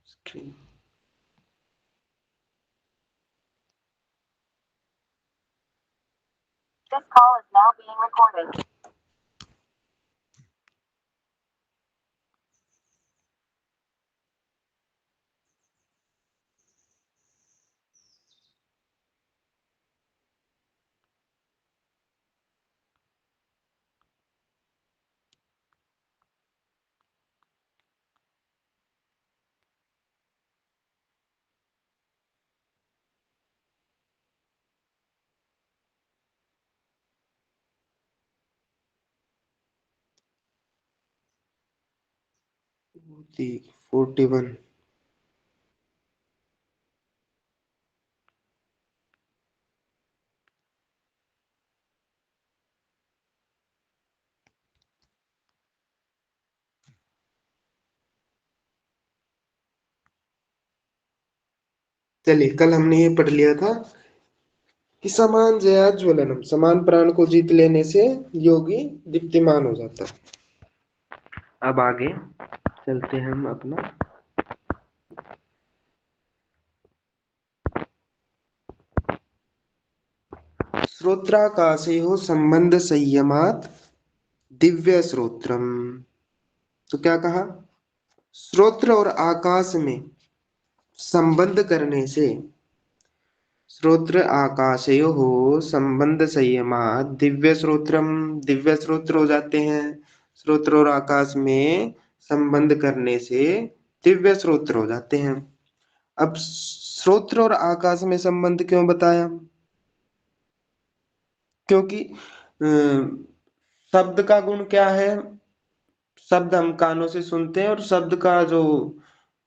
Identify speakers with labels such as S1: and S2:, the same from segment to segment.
S1: Screen.
S2: This call is now being recorded.
S1: The 41. चलिए, कल हमने ये पढ़ लिया था कि समान जया ज्वलनम, समान प्राण को जीत लेने से योगी दीप्तिमान हो जाता है। अब आगे चलते हैं हम अपना। श्रोत्राकाशयोः संबंध संयमात दिव्य श्रोत्रम। तो क्या कहा? श्रोत्र और आकाश में संबंध करने से, श्रोत्र आकाशयोः संबंध संयमात दिव्य श्रोत्रम, दिव्य श्रोत्र हो जाते हैं। श्रोत्र और आकाश में संबंध करने से दिव्य श्रोत्र हो जाते हैं। अब श्रोत्र और आकाश में संबंध क्यों बताया? क्योंकि शब्द का गुण क्या है? शब्द हम कानों से सुनते हैं और शब्द का जो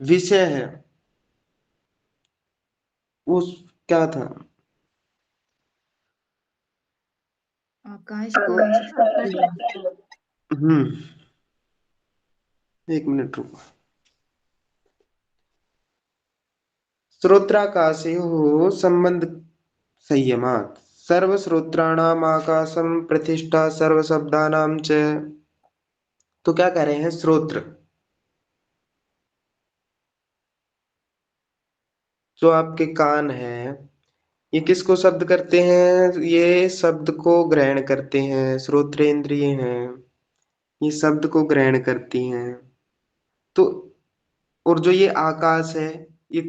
S1: विषय है वो क्या था?
S3: आकाश को शक्ति है।
S1: एक मिनट रुको। श्रोत्राकाशयोः संबंध संयमात् सर्वश्रोत्राणाम आकाशम प्रतिष्ठा सर्वशब्दानाम च। तो क्या कह रहे हैं? श्रोत्र जो आपके कान है, ये किसको शब्द करते हैं? ये शब्द को ग्रहण करते हैं। श्रोत्रेंद्रिय हैं, ये शब्द को ग्रहण करती हैं। तो और जो ये आकाश है, ये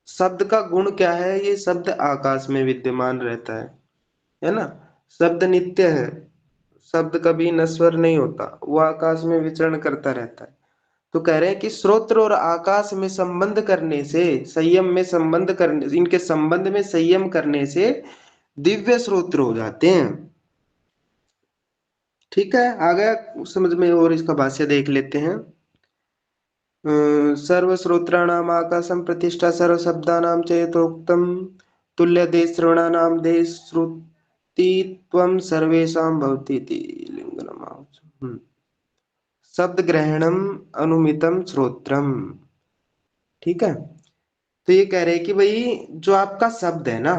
S1: शब्द का गुण क्या है? ये शब्द आकाश में विद्यमान रहता है ना? शब्द नित्य है, शब्द कभी नश्वर नहीं होता, वो आकाश में विचरण करता रहता है। तो कह रहे हैं कि श्रोत्र और आकाश में संबंध करने से, संयम में संबंध करने, इनके संबंध में संयम करने से दिव्य श्रोत्र हो जाते हैं। ठीक है, आ गया समझ में? और इसका भाष्य देख लेते हैं। सर्वश्रोत्राणाम आकाशम प्रतिष्ठा सर्वशब्दानां च यथोक्तम तुल्यदेश्रवणानां देश्रुतित्वं सर्वेषां भवति इति लिंगनमाह। शब्द ग्रहणम अनुमितम श्रोत्रम। ठीक है, तो ये कह रहे हैं कि भाई जो आपका शब्द है ना,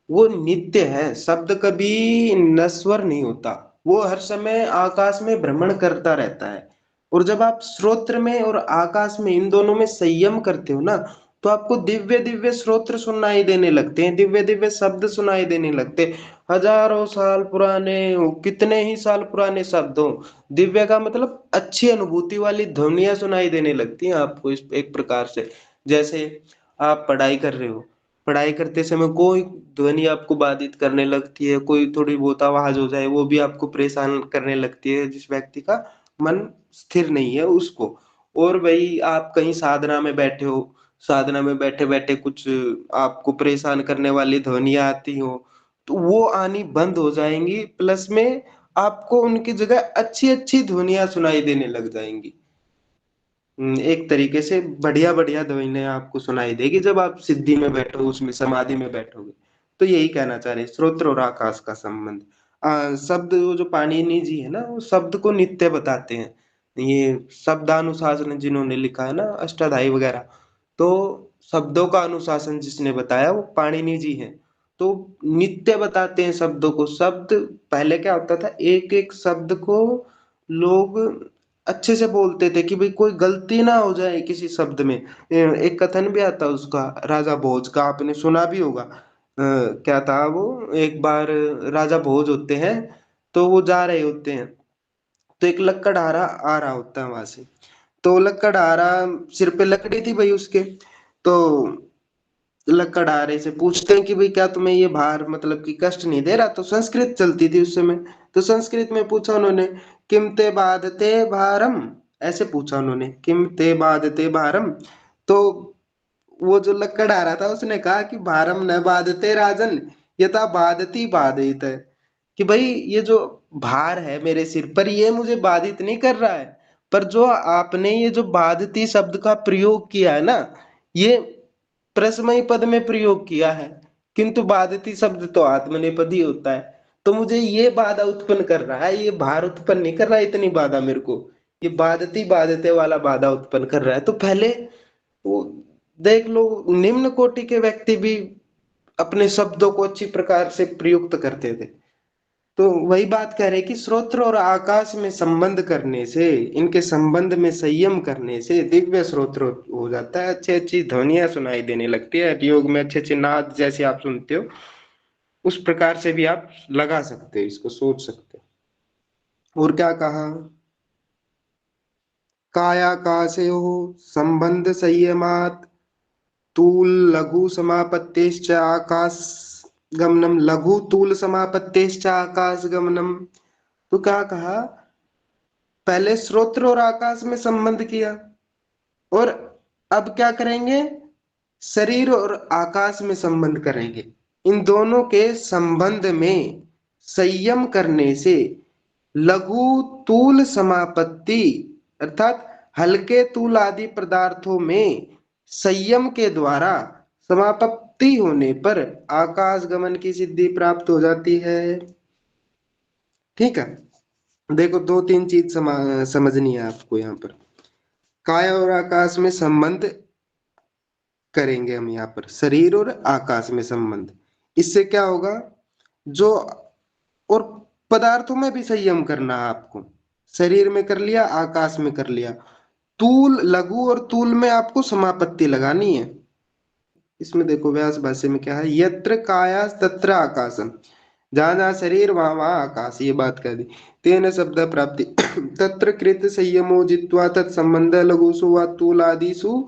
S1: वो नित्य है। शब्द कभी नश्वर नहीं होता, वो हर समय आकाश में भ्रमण करता रहता है। और जब आप श्रोत्र में और आकाश में, इन दोनों में संयम करते हो ना, तो आपको दिव्य दिव्य श्रोत्र सुनाई देने लगते हैं, दिव्य दिव्य शब्द सुनाई देने लगते हैं। हजारों साल पुराने हो, कितने ही साल पुराने शब्द हो, दिव्य का मतलब अच्छी अनुभूति वाली ध्वनियां सुनाई देने लगती हैं आपको। इस एक प्रकार से, जैसे आप पढ़ाई कर रहे हो, पढ़ाई करते समय कोई ध्वनि आपको बाधित करने लगती है, कोई थोड़ी बहुत आवाज हो जाए वो भी आपको परेशान करने लगती है, जिस व्यक्ति का मन स्थिर नहीं है उसको। और भाई आप कहीं साधना में बैठे हो, साधना में बैठे बैठे कुछ आपको परेशान करने वाली ध्वनियां आती हो, तो वो आनी बंद हो जाएंगी, प्लस में आपको उनकी जगह अच्छी अच्छी ध्वनियां सुनाई देने लग जाएंगी। एक तरीके से बढ़िया बढ़िया ध्वनियां आपको सुनाई देगी जब आप सिद्धि में बैठो, उसमें समाधि में बैठोगे। तो यही कहना चाह रहे हैं, श्रोत्र और आकाश का संबंध। शब्द वो जो पाणिनि जी है ना, वो शब्द को नित्य बताते हैं। ये शब्दानुशासन जिन्होंने लिखा है ना, अष्टाध्यायी वगैरह, तो शब्दों का अनुशासन जिसने बताया वो पाणिनि जी हैं। तो नित्य बताते हैं शब्दों को। शब्द पहले क्या होता था, एक एक शब्द को लोग अच्छे से बोलते थे कि भाई कोई गलती ना हो जाए किसी शब्द में। एक कथन भी आता है उसका, राजा भोज का, आपने सुना भी होगा। क्या था वो, एक बार राजा भोज होते हैं, तो वो जा रहे होते हैं, तो एक लकड़हारा आ रहा होता है वहां से। तो लकड़हारा, सिर पे लकड़ी थी भाई उसके, तो लकड़हारे से पूछते हैं कि भाई क्या तुम्हें ये भार मतलब कि कष्ट नहीं दे रहा? तो संस्कृत चलती थी उस समय, तो संस्कृत में पूछा उन्होंने, किम ते बाधते भारम, ऐसे पूछा उन्होंने, किम ते बाधते भारम। तो वो जो लकड़हारा था उसने कहा कि भारम न बाधते राजन, यथा बाधती बाधित है, कि भाई ये जो भार है मेरे सिर पर ये मुझे बाधित नहीं कर रहा है, पर जो आपने ये जो बाधती शब्द का प्रयोग किया है ना, ये प्रश्मयी पद में प्रयोग किया है, किंतु बाधती शब्द तो आत्मनेपदी होता है, तो मुझे ये बाधा उत्पन्न कर रहा है, ये भार उत्पन्न नहीं कर रहा है, इतनी बाधा मेरे को, ये बाधती बाधते वाला बाधा उत्पन्न कर रहा है। तो पहले वो देख लो, निम्न कोटि के व्यक्ति भी अपने शब्दों को अच्छी प्रकार से प्रयुक्त करते थे। तो वही बात कह रहे कि श्रोत्र और आकाश में संबंध करने से, इनके संबंध में संयम करने से दिव्य श्रोत्र हो जाता है, अच्छी अच्छी ध्वनियां सुनाई देने लगती है, योग में अच्छे अच्छे नाद जैसे आप सुनते हो, उस प्रकार से भी आप लगा सकते हो, इसको सोच सकते हो। और क्या कहा, कायाकाशयो संबंध संयमात तूल लघु समापत्तिश्च आकाश गमनम, लघु तूल समापत्तिश्च आकाश गमनम। तो क्या कहा, पहले श्रोत्र और आकाश में संबंध किया, और अब क्या करेंगे, शरीर और आकाश में संबंध करेंगे। इन दोनों के संबंध में संयम करने से लघु तूल समापत्ति, अर्थात हल्के तूल आदि पदार्थों में संयम के द्वारा समापत्ति होने पर आकाश गमन की सिद्धि प्राप्त हो जाती है। ठीक है, देखो दो तीन चीज समझनी है आपको यहाँ पर। काया और आकाश में संबंध करेंगे हम यहाँ पर, शरीर और आकाश में संबंध, इससे क्या होगा, जो और पदार्थों में भी संयम करना है आपको, शरीर में कर लिया, आकाश में कर लिया, तूल लघु और तूल में आपको समापत्ति लगानी है। इसमें देखो व्यास भाष्य में क्या है, यत्र काया तत्र आकाशम, जहां जहां शरीर वहां वहां आकाश, ये बात कह दी। तेन शब्द प्राप्ति तत्र कृत संयमो जित्वा तत्संबंध लघुषु व तूलादिषु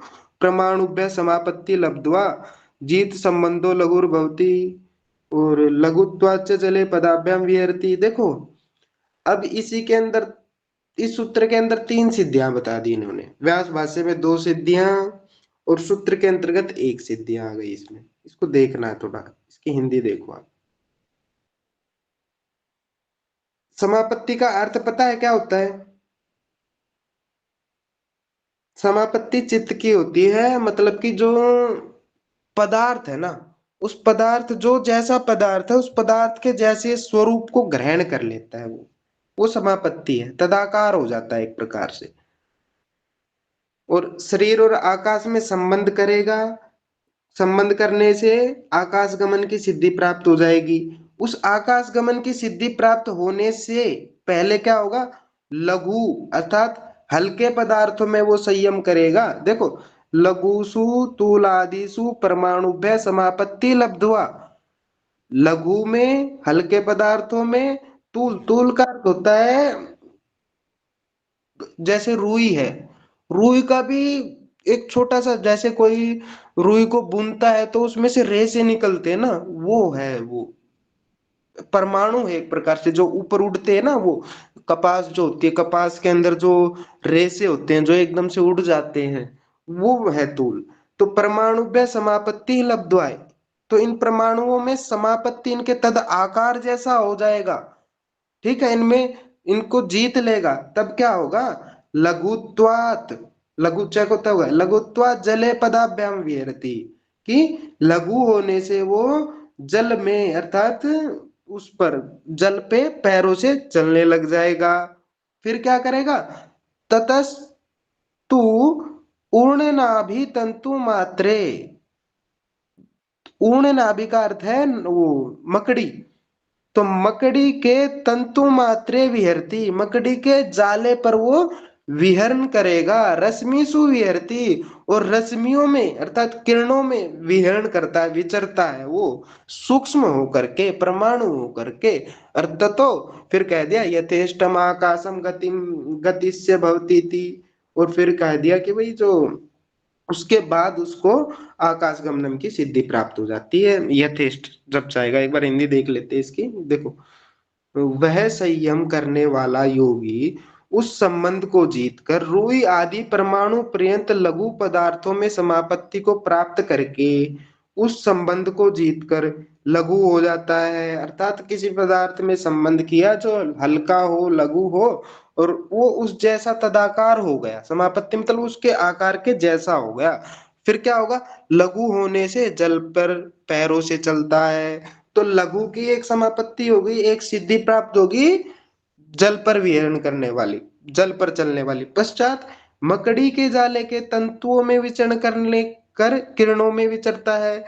S1: प्रमाणुभ्य समापत्ति लब्ध्वा जीत संबंधो लघुर्भवति और लघुत्वाच्च जले पदाभ्याम विहरति। देखो अब इसी के अंदर, इस सूत्र के अंदर तीन सिद्धियां बता दी इन्होंने, व्यास भाष्य में दो सिद्धियां और सूत्र के अंतर्गत एक सिद्धियां आ गई इसमें। इसको देखना है थोड़ा, इसकी हिंदी देखो आप। समापत्ति का अर्थ पता है क्या होता है? समापत्ति चित्त की होती है, मतलब कि जो पदार्थ है ना, उस पदार्थ, जो जैसा पदार्थ है उस पदार्थ के जैसे स्वरूप को ग्रहण कर लेता है, वो समापत्ति है, तदाकार हो जाता है एक प्रकार से। और शरीर और आकाश में संबंध करेगा, संबंध करने से आकाश गमन की सिद्धि प्राप्त हो जाएगी। उस आकाश गमन की सिद्धि प्राप्त होने से पहले क्या होगा, लघु अर्थात हल्के पदार्थों में वो संयम करेगा। देखो, लघुसु तूलादिषु परमाणुभ्य समापत्ति लब्ध्वा, लघु में हल्के पदार्थों में, तूल, तूल का अर्थ होता है जैसे रुई है, रुई का भी एक छोटा सा, जैसे कोई रुई को बुनता है तो उसमें से रेसे निकलते हैं ना, वो है वो परमाणु है एक प्रकार से, जो ऊपर उड़ते हैं ना, वो कपास जो होती है, कपास के अंदर जो रेसे होते हैं जो एकदम से उड़ जाते हैं, वो है तूल। तो परमाणु में समापत्ति लब्ध्वाय, तो इन परमाणुओं में समापत्ति इनके तद आकार जैसा हो जाएगा। ठीक है, इनमें इनको जीत लेगा, तब क्या होगा, लघुत्वात, लघु चय होता होगा, लघुत्वात जले पदाभ्याम विहरति, कि लघु होने से वो जल में अर्थात उस पर, जल पे पैरों से चलने लग जाएगा। फिर क्या करेगा, ततस्तु पूर्ण नाभि तंतु मात्रे, पूर्ण नाभि का अर्थ है वो मकड़ी, तो मकड़ी के तंतु मात्रे विहरती, मकड़ी के जाले पर वो विहरण करेगा, रश्मिसु विहरती, और रश्मियों में अर्थात किरणों में विहरण करता है, विचरता है वो, सूक्ष्म होकर के, परमाणु होकर के। अर्थ तो फिर कह दिया यथेष्टम आकाशम गतिम गतिस्य भवती थी। और फिर कह दिया कि भाई जो उसके बाद उसको आकाश गमनम की सिद्धि प्राप्त हो जाती है, यथेष्ट जब चाहेगा। एक बार हिंदी देख लेते हैं इसकी, देखो। वह संयम करने वाला योगी उस संबंध को जीतकर रूई आदि परमाणु पर्यंत लघु पदार्थों में समापत्ति को प्राप्त करके उस संबंध को जीतकर लघु हो जाता है। अर्थात किसी पदार्थ में संबंध किया जो हल्का हो, लघु हो, और वो उस जैसा तदाकार हो गया। समापत्ति मतलब उसके आकार के जैसा हो गया। फिर क्या होगा? लघु होने से जल पर पैरों से चलता है, तो लघु की एक समापत्ति होगी, एक सिद्धि प्राप्त होगी जल पर विहरण करने वाली, जल पर चलने वाली। पश्चात मकड़ी के जाले के तंतुओं में विचरण करने कर किरणों में विचरता है।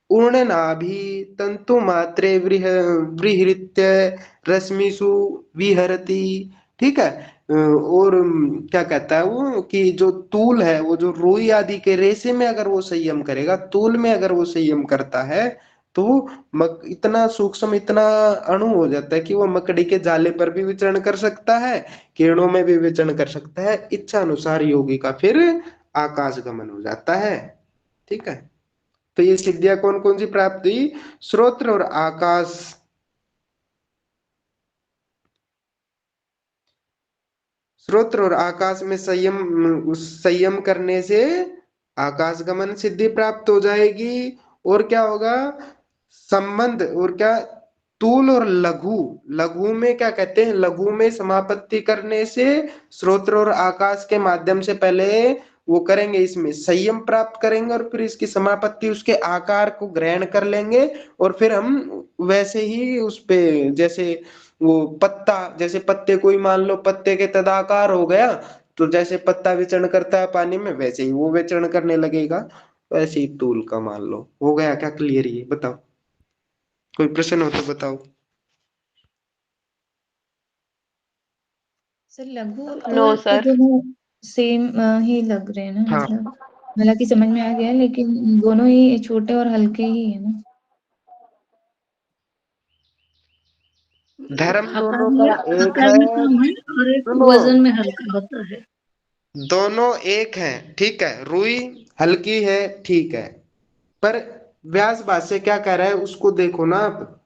S1: पूर्ण नाभि तंतु मात्रे विहृत्य रश्मिषु विहरति। ठीक है। और क्या कहता है वो कि जो तूल है, वो जो रुई आदि के रेशे में अगर वो संयम करेगा, तूल में अगर वो संयम करता है, तो वो इतना सूक्ष्म, इतना अणु हो जाता है कि वो मकड़ी के जाले पर भी विचरण कर सकता है, किरणों में भी विचरण कर सकता है। इच्छा अनुसार योगी का फिर आकाश गमन हो जाता है। ठीक है। तो ये सिद्धियां कौन कौन सी प्राप्त हुई? श्रोत्र और आकाश, श्रोत्र और आकाश में संयम, उस संयम करने से आकाश गमन सिद्धि प्राप्त हो जाएगी। और क्या होगा? संबंध, और क्या, तूल और लघु, लघु में क्या कहते हैं, लघु में समापत्ति करने से श्रोत्र और आकाश के माध्यम से पहले वो करेंगे, इसमें संयम प्राप्त करेंगे, और फिर इसकी समापत्ति उसके आकार को ग्रहण कर लेंगे। और फिर हम वैसे ही उस पे, जैसे वो पत्ता, जैसे पत्ते को ही मान लो पत्ते के तदाकार हो गया, तो जैसे पत्ता विचरण करता है पानी में, वैसे ही वो विचरण करने लगेगा। वैसे ही तूल का मान लो। हो गया क्या क्लियर? ये बताओ, कोई प्रश्न हो तो बताओ।
S3: सर लघु
S2: नो
S3: तूल तो
S2: सर।
S3: दोनों सेम ही लग रहे हैं ना,
S1: हाँ,
S3: मतलब हालांकि समझ में आ गया, लेकिन दोनों ही छोटे और हल्के ही है ना।
S1: धर्म
S3: आकार
S1: दोनों
S3: में
S1: का एक
S3: आकार
S1: है।
S3: में कम है और एक
S1: सुनो,
S3: वजन में हल्का होता है।
S1: दोनों एक है, ठीक है। रुई हल्की है, ठीक है, पर व्यास भाष्य क्या कह रहा है उसको देखो ना आप,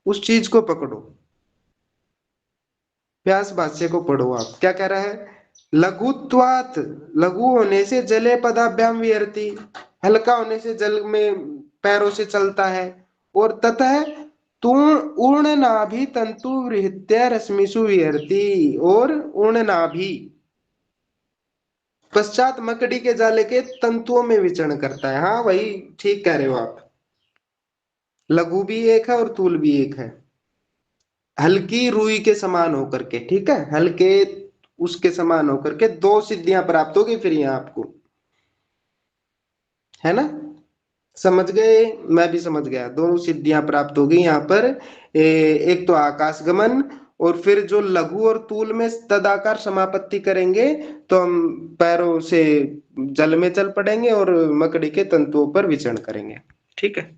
S1: उस चीज को पकड़ो। व्यास भाष्य को पढ़ो आप, क्या कह रहा है? लघुत्वात, लघु होने से जले पदाभ्याम विहरती, हल्का होने से जल में पैरों से चलता है। और ततः तूण उर्ण नाभि तंतु वृहत्या रश्मिषु विहरती, और उर्ण नाभि पश्चात मकड़ी के जाले के तंतुओं में विचरण करता है। हाँ भाई, ठीक कह रहे हो आप। लघु भी एक है और तूल भी एक है, हल्की रुई के समान होकर के, ठीक है, हल्के उसके समान होकर के दो सिद्धियां प्राप्त होगी फिर यहाँ आपको, है ना? समझ गए? मैं भी समझ गया, दोनों सिद्धियां प्राप्त होगी यहाँ पर। एक तो आकाश गमन, और फिर जो लघु और तूल में तदाकार समापत्ति करेंगे, तो हम पैरों से जल में चल पड़ेंगे और मकड़ी के तंतुओं पर विचरण करेंगे। ठीक है।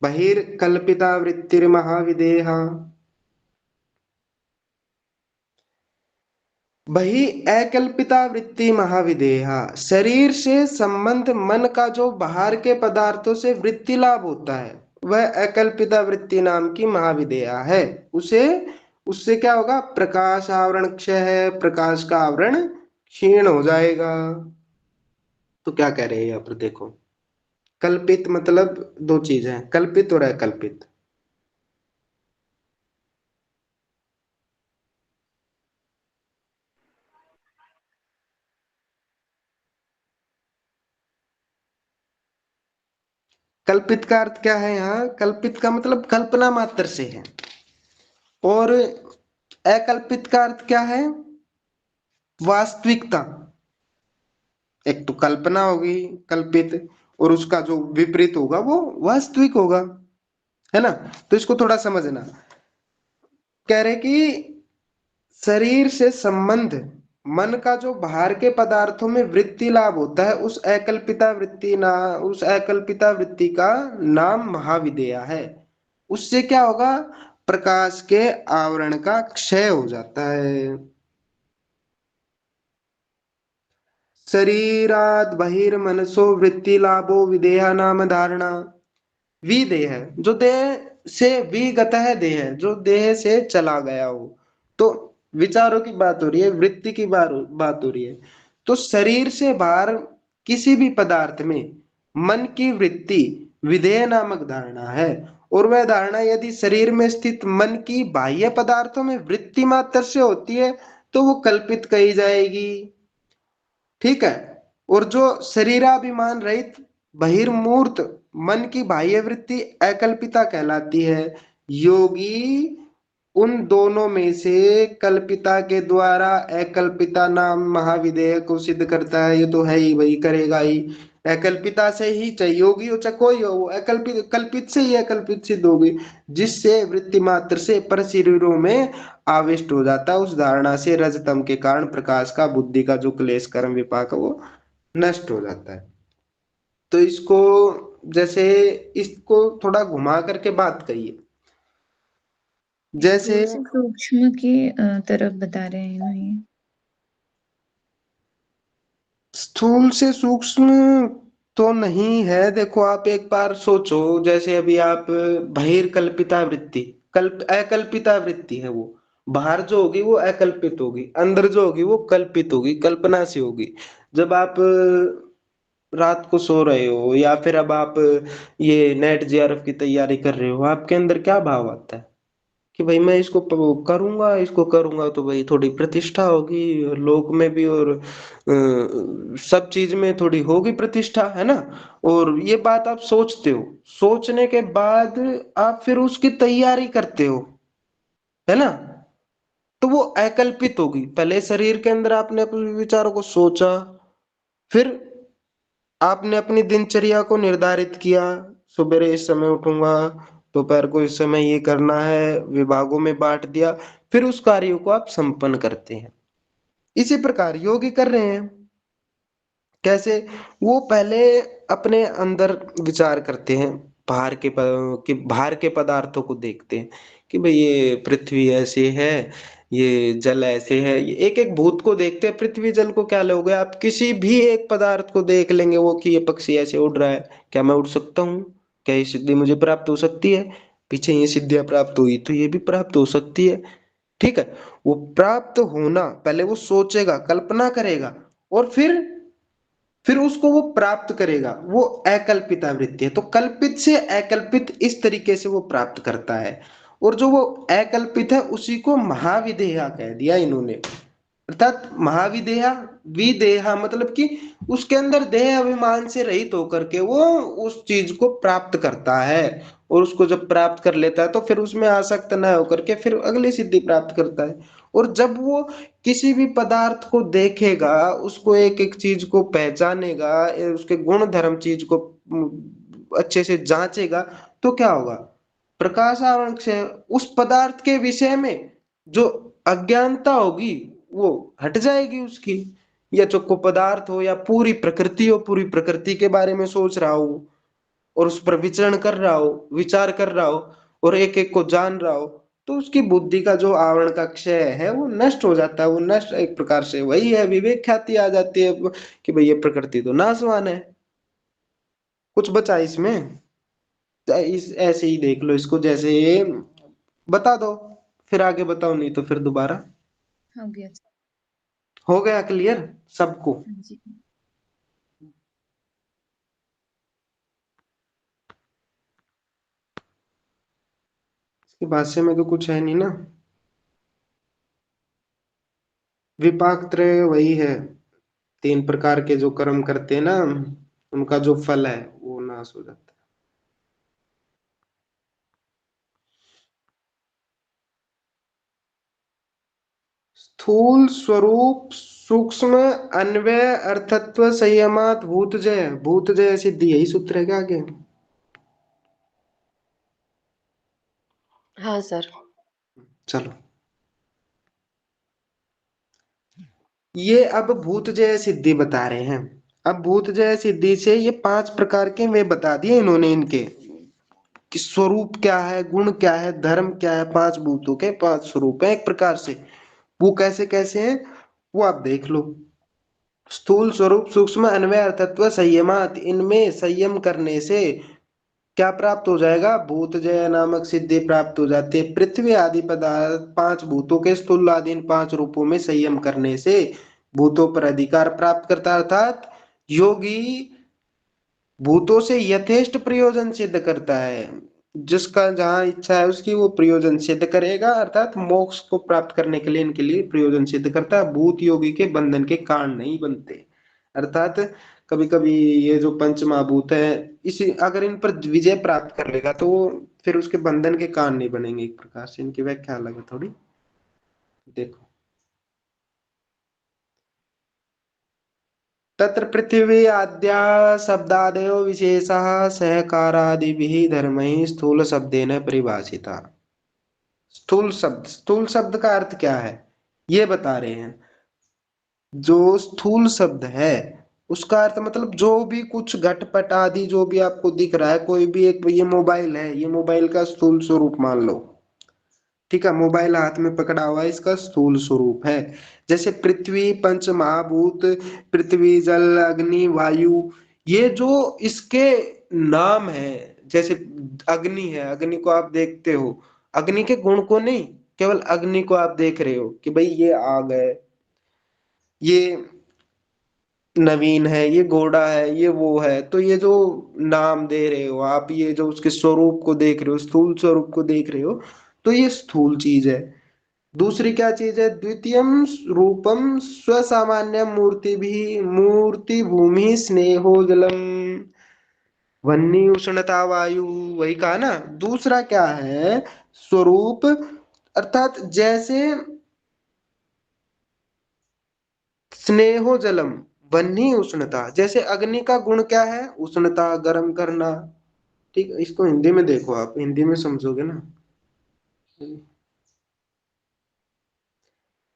S1: बहिर्कल्पिता वृत्तिर्महाविदेहा, वही अकल्पिता वृत्ति महाविदेहा, शरीर से संबंध मन का जो बाहर के पदार्थों से वृत्ति लाभ होता है, वह अकल्पिता वृत्ति नाम की महाविदेहा है। उसे, उससे क्या होगा? प्रकाश आवरण क्षय है, प्रकाश का आवरण क्षीण हो जाएगा। तो क्या कह रहे हैं यहाँ पर देखो, कल्पित मतलब दो चीजें हैं, कल्पित और अकल्पित। कल्पित का अर्थ क्या है? यहाँ कल्पित का मतलब कल्पना मात्र से है, और अकल्पित का अर्थ क्या है? वास्तविकता। एक तो कल्पना होगी कल्पित, और उसका जो विपरीत होगा वो वास्तविक होगा। है ना। तो इसको थोड़ा समझना। कह रहे कि शरीर से संबंध मन का जो बाहर के पदार्थों में वृत्ति लाभ होता है, उस अकल्पिता वृत्ति का नाम महाविदेया है। उससे क्या होगा, प्रकाश के आवरण का क्षय हो जाता है। शरीराद बहिर्मनसो वृत्ति लाभो विदेहा नाम धारणा। विदेह, जो देह से विगत है, देह जो देह से चला गया हो। तो विचारों की बात हो रही है, वृत्ति की बात हो रही है। तो शरीर से बाहर किसी भी पदार्थ में मन की वृत्ति विधेय नामक धारणा है। और वह धारणा यदि शरीर में स्थित मन की बाह्य पदार्थों में वृत्ति मात्र से होती है तो वो कल्पित कही जाएगी। ठीक है। और जो शरीराभिमान रहित बहिर्मूर्त मन की बाह्य वृत्ति अकल्पिता कहलाती है। योगी उन दोनों में से कल्पिता के द्वारा अकल्पिता नाम महाविदेह को सिद्ध करता है। ये तो है ही, वही करेगा ही। अकल्पिता से ही, चाहे योगी हो चाहे कोई हो, वो अकल्पित कल्पित से ही अकल्पित सिद्ध होगी। जिससे वृत्ति मात्र से पर शरीरों में आविष्ट हो जाता है। उस धारणा से रजतम के कारण प्रकाश का, बुद्धि का जो क्लेश कर्म विपाक है वो नष्ट हो जाता है। तो इसको जैसे, इसको थोड़ा घुमा करके बात करिए। जैसे
S3: स्थूल से सूक्ष्म की तरफ बता रहे हैं ना ये।
S1: स्थूल से सूक्ष्म तो नहीं है। देखो आप एक बार सोचो, जैसे अभी आप बहिर्कल्पिता वृत्ति, अकल्पिता वृत्ति है वो। बाहर जो होगी वो अकल्पित होगी, अंदर जो होगी वो कल्पित होगी, कल्पना से होगी। जब आप रात को सो रहे हो या फिर अब आप ये नेट जेआरएफ की तैयारी कर रहे हो, आपके अंदर क्या भाव आता है कि भाई मैं इसको करूंगा, इसको करूंगा तो भाई थोड़ी प्रतिष्ठा होगी लोक में भी, और सब चीज में थोड़ी होगी प्रतिष्ठा, है ना। और ये बात आप सोचते हो, सोचने के बाद आप फिर उसकी तैयारी करते हो, है ना। तो वो अकल्पित होगी। पहले शरीर के अंदर आपने अपने विचारों को सोचा, फिर आपने अपनी दिनचर्या को निर्धारित किया, सुबह इस समय उठूंगा, दोपहर को इस समय ये करना है, विभागों में बांट दिया, फिर उस कार्य को आप संपन्न करते हैं। इसी प्रकार योगी कर रहे हैं। कैसे, वो पहले अपने अंदर विचार करते हैं, बाहर के पदार्थों को देखते हैं कि भाई ये पृथ्वी ऐसे है, ये जल ऐसे है। ये एक एक भूत को देखते हैं। पृथ्वी जल को क्या लोगे आप, किसी भी एक पदार्थ को देख लेंगे वो, कि ये पक्षी ऐसे उड़ रहा है, क्या मैं उड़ सकता हूँ, क्या ये सिद्धि मुझे प्राप्त हो सकती है, पीछे ये सिद्धियां प्राप्त हुई तो ये भी प्राप्त हो सकती है। ठीक है। वो प्राप्त होना पहले वो सोचेगा, कल्पना करेगा, और फिर उसको वो प्राप्त करेगा। वो अकल्पिता वृत्ति है। तो कल्पित से अकल्पित इस तरीके से वो प्राप्त करता है। और जो वो अकल्पित है उसी को महाविदेहा कह दिया इन्होंने। अर्थात महाविदेहा, विदेहा मतलब कि उसके अंदर देह अभिमान से रहित होकर के वो उस चीज को प्राप्त करता है। और उसको जब प्राप्त कर लेता है तो फिर उसमें आसक्त न होकर के फिर अगली सिद्धि प्राप्त करता है। और जब वो किसी भी पदार्थ को देखेगा, उसको एक एक चीज को पहचानेगा, उसके गुण धर्म चीज को अच्छे से जांचेगा, तो क्या होगा, प्रकाश आवरण से उस पदार्थ के विषय में जो अज्ञानता होगी वो हट जाएगी उसकी। या जो को पदार्थ हो या पूरी प्रकृति हो, पूरी प्रकृति के बारे में सोच रहा हो और उस पर विचरण कर रहा हो, विचार कर रहा हो, और एक एक को जान रहा हो, तो उसकी बुद्धि का जो आवरण का क्षय है वो नष्ट हो जाता है। वो नष्ट एक प्रकार से वही है, विवेक ख्याति आ जाती है कि भाई ये प्रकृति तो नाशवान है, कुछ बचा इसमें। इस ऐसे ही देख लो इसको, जैसे बता दो, फिर आगे बताओ, नहीं तो फिर दोबारा।
S3: हो गया।
S1: हो गया क्लियर सबको।
S3: हाँ जी।
S1: इसके भाष्य में तो कुछ है नहीं ना। विपाक त्रय वही है, तीन प्रकार के जो कर्म करते हैं ना, उनका जो फल है वो नाश हो जाता है। स्थूल स्वरूप सूक्ष्म अन्वय अर्थत्व संयमात भूतजय, भूतजय सिद्धि, यही सूत्र है क्या आगे।
S4: हाँ सर।
S1: चलो, ये अब भूत जय सिद्धि बता रहे हैं। अब भूत जय सिद्धि से ये 5 प्रकार के वे बता दिए इन्होंने, इनके कि स्वरूप क्या है, गुण क्या है, धर्म क्या है। 5 भूतों के 5 स्वरूप है एक प्रकार से। वो कैसे कैसे हैं वो आप देख लो। स्थूल स्वरूप, सूक्ष्म, अन्वय, अर्थत्व, संयमात। इनमें संयम करने से क्या प्राप्त हो जाएगा? भूत जय नामक सिद्धि प्राप्त हो जाती है। पृथ्वी आदि पदार्थ 5 भूतों के स्थूल आदि इन 5 रूपों में संयम करने से भूतों पर अधिकार प्राप्त करता, अर्थात योगी भूतों से यथेष्ट प्रयोजन सिद्ध करता है। जिसका जहां इच्छा है उसकी वो प्रयोजन सिद्ध करेगा, अर्थात मोक्ष को प्राप्त करने के लिए इनके लिए प्रयोजन सिद्ध करता है। भूत योगी के बंधन के कारण नहीं बनते। अर्थात कभी कभी ये जो पंच महाभूत है, इसी अगर इन पर विजय प्राप्त कर लेगा तो वो फिर उसके बंधन के कारण नहीं बनेंगे। एक प्रकार से इनकी व्याख्या अलग है थोड़ी, देखो। तत्र पृथिवी आद्या शब्दादयो विशेषः सहकारादिभिः धर्मैः स्थूल शब्देन परिभाषिता। स्थूल शब्द का अर्थ क्या है ये बता रहे हैं। जो स्थूल शब्द है उसका अर्थ मतलब जो भी कुछ घटपट आदि जो भी आपको दिख रहा है, कोई भी एक, ये मोबाइल है, ये मोबाइल का स्थूल स्वरूप मान लो। ठीक है, मोबाइल हाथ में पकड़ा हुआ है, इसका स्थूल स्वरूप है। जैसे पृथ्वी, पंच महाभूत, पृथ्वी, जल, अग्नि, वायु, ये जो इसके नाम है। जैसे अग्नि है, अग्नि को आप देखते हो, अग्नि के गुण को नहीं, केवल अग्नि को आप देख रहे हो कि भाई ये आग है, ये नवीन है, ये घोड़ा है, ये वो है। तो ये जो नाम दे रहे हो आप, ये जो उसके स्वरूप को देख रहे हो, स्थूल स्वरूप को देख रहे हो, तो ये स्थूल चीज है। दूसरी क्या चीज है? द्वितीयम रूपम स्वसामान्य मूर्ति भी, मूर्ति भूमि स्नेहो जलम वन्नी उष्णता वायु। वही कहा ना। दूसरा क्या है? स्वरूप, अर्थात जैसे स्नेहो जलम, वन्नी उष्णता। जैसे अग्नि का गुण क्या है? उष्णता, गर्म करना। ठीक, इसको हिंदी में देखो, आप हिंदी में समझोगे ना।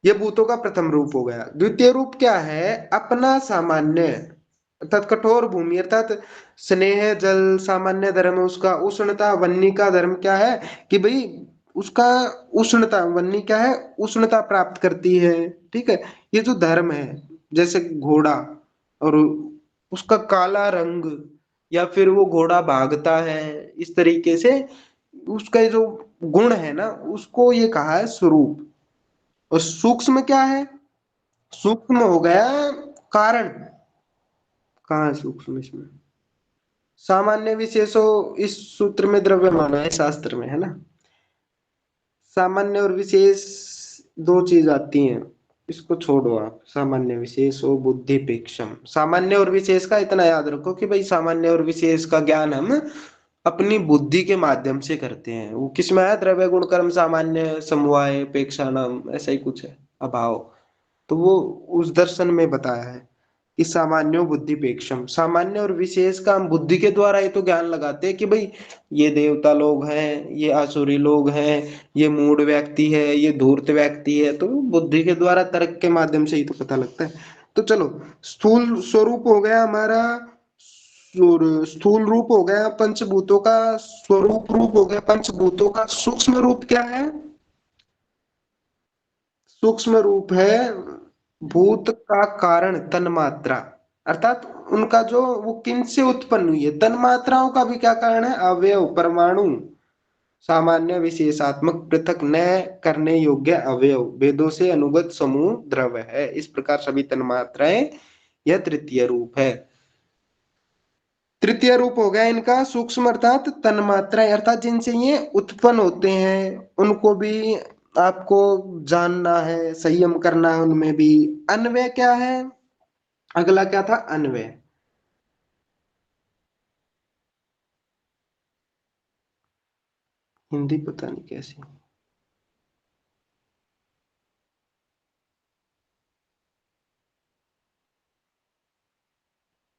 S1: ये भूतों का प्रथम रूप हो गया। द्वितीय रूप क्या है? अपना सामान्य, अर्थात कठोर भूमि, अर्थात स्नेह जल सामान्य धर्म है उसका। उष्णता, वन्नी का धर्म क्या है कि भाई उसका उष्णता, वन्नी क्या है? उष्णता प्राप्त करती है। ठीक है, ये जो धर्म है, जैसे घोड़ा, और उसका काला रंग, या फिर वो घोड़ा भागता है, इस तरीके से उसका ये जो गुण है ना, उसको ये कहा है स्वरूप। और सूक्ष्म क्या है? सूक्ष्म हो गया कारण। कहाँ है सूक्ष्म इसमें? सामान्य विशेषो, इस सूत्र में द्रव्य माना है शास्त्र में, है ना। सामान्य और विशेष दो चीज आती हैं, इसको छोड़ो आप। सामान्य विशेष और बुद्धिपेक्षम। सामान्य और विशेष का इतना याद रखो कि भाई सामान्य और विशेष का ज्ञान हम अपनी बुद्धि के माध्यम से करते हैं। वो किसमें है? द्रव्य गुण कर्म सामान्य समवाय पेक्षा नाम, ऐसा ही कुछ है, अभाव। तो वो उस दर्शन में बताया है कि सामान्यो बुद्धिपेक्षम। सामान्य और विशेष का हम बुद्धि के द्वारा ही तो ज्ञान लगाते हैं कि भाई ये देवता लोग हैं, ये आसुरी लोग हैं, ये मूढ़ व्यक्ति है, ये धूर्त व्यक्ति है। तो बुद्धि के द्वारा, तर्क के माध्यम से ही तो पता लगता है। तो चलो, स्थूल स्वरूप हो गया हमारा, और स्थूल रूप हो गया पंचभूतों का, स्वरूप रूप हो गया पंचभूतों का। सूक्ष्म रूप क्या है? सूक्ष्म रूप है भूत का कारण, तन्मात्रा, अर्थात उनका जो वो किन से उत्पन्न हुई है। तन्मात्राओं का भी क्या कारण है? अवयव, परमाणु, सामान्य विशेषात्मक पृथक न करने योग्य अवयव, भेदों से अनुगत समूह द्रव्य है। इस प्रकार सभी तन्मात्राएं, यह तृतीय रूप है। तृतीय रूप हो गया इनका सूक्ष्म, अर्थात तन्मात्राएं, अर्थात जिनसे ये उत्पन्न होते हैं, उनको भी आपको जानना है, संयम करना है उनमें भी। अन्वय क्या है? अगला क्या था? अन्वय। हिंदी पता नहीं कैसी,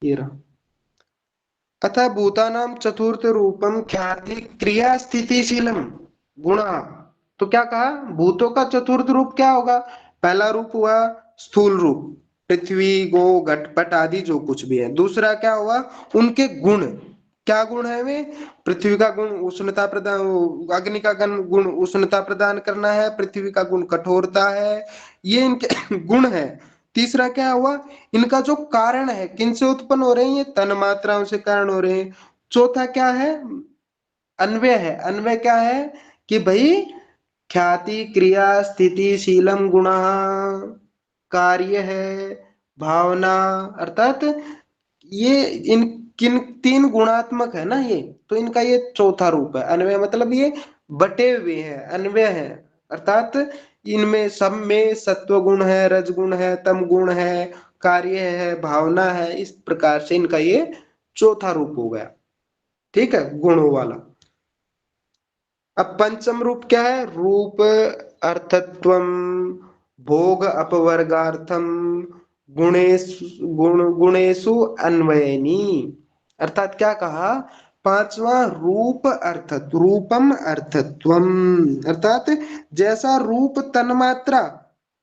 S1: ये रहा। अतः भूतानां चतुर्थ रूपम ख्याति क्रिया स्थितिशीलम। गुणा। तो क्या कहा, भूतों का चतुर्थ रूप क्या होगा? पहला रूप हुआ स्थूल रूप, पृथ्वी गो घटपट आदि जो कुछ भी है। दूसरा क्या हुआ, उनके गुण। क्या गुण है वे? पृथ्वी का गुण उष्णता प्रदान, अग्नि का गुण उष्णता प्रदान करना है, पृथ्वी का गुण कठोरता है, ये इनके गुण है। तीसरा क्या हुआ, इनका जो कारण है, किनसे उत्पन्न हो रहे हैं, ये तन मात्राओं से कारण हो रहे हैं। चौथा क्या है, अन्वय है। अन्वय क्या है कि भाई ख्याति क्रिया स्थिति शीलम गुणा कार्य है, भावना, अर्थात ये इन किन तीन गुणात्मक है ना ये, तो इनका ये चौथा रूप है। अन्वय मतलब ये बटे हुए हैं, अन्वय है, अर्थात इनमें सब में सत्व गुण है, रज गुण है, तम गुण है, कार्य है, भावना है, इस प्रकार से इनका ये चौथा रूप हो गया। ठीक है, गुणों वाला। अब पंचम रूप क्या है, रूप अर्थत्वम भोग अपवर्गार्थम गुणेशु अन्वयनी। अर्थात क्या कहा, पांचवा रूप अर्थत्व, रूपम अर्थत्वम, अर्थात जैसा रूप तन्मात्रा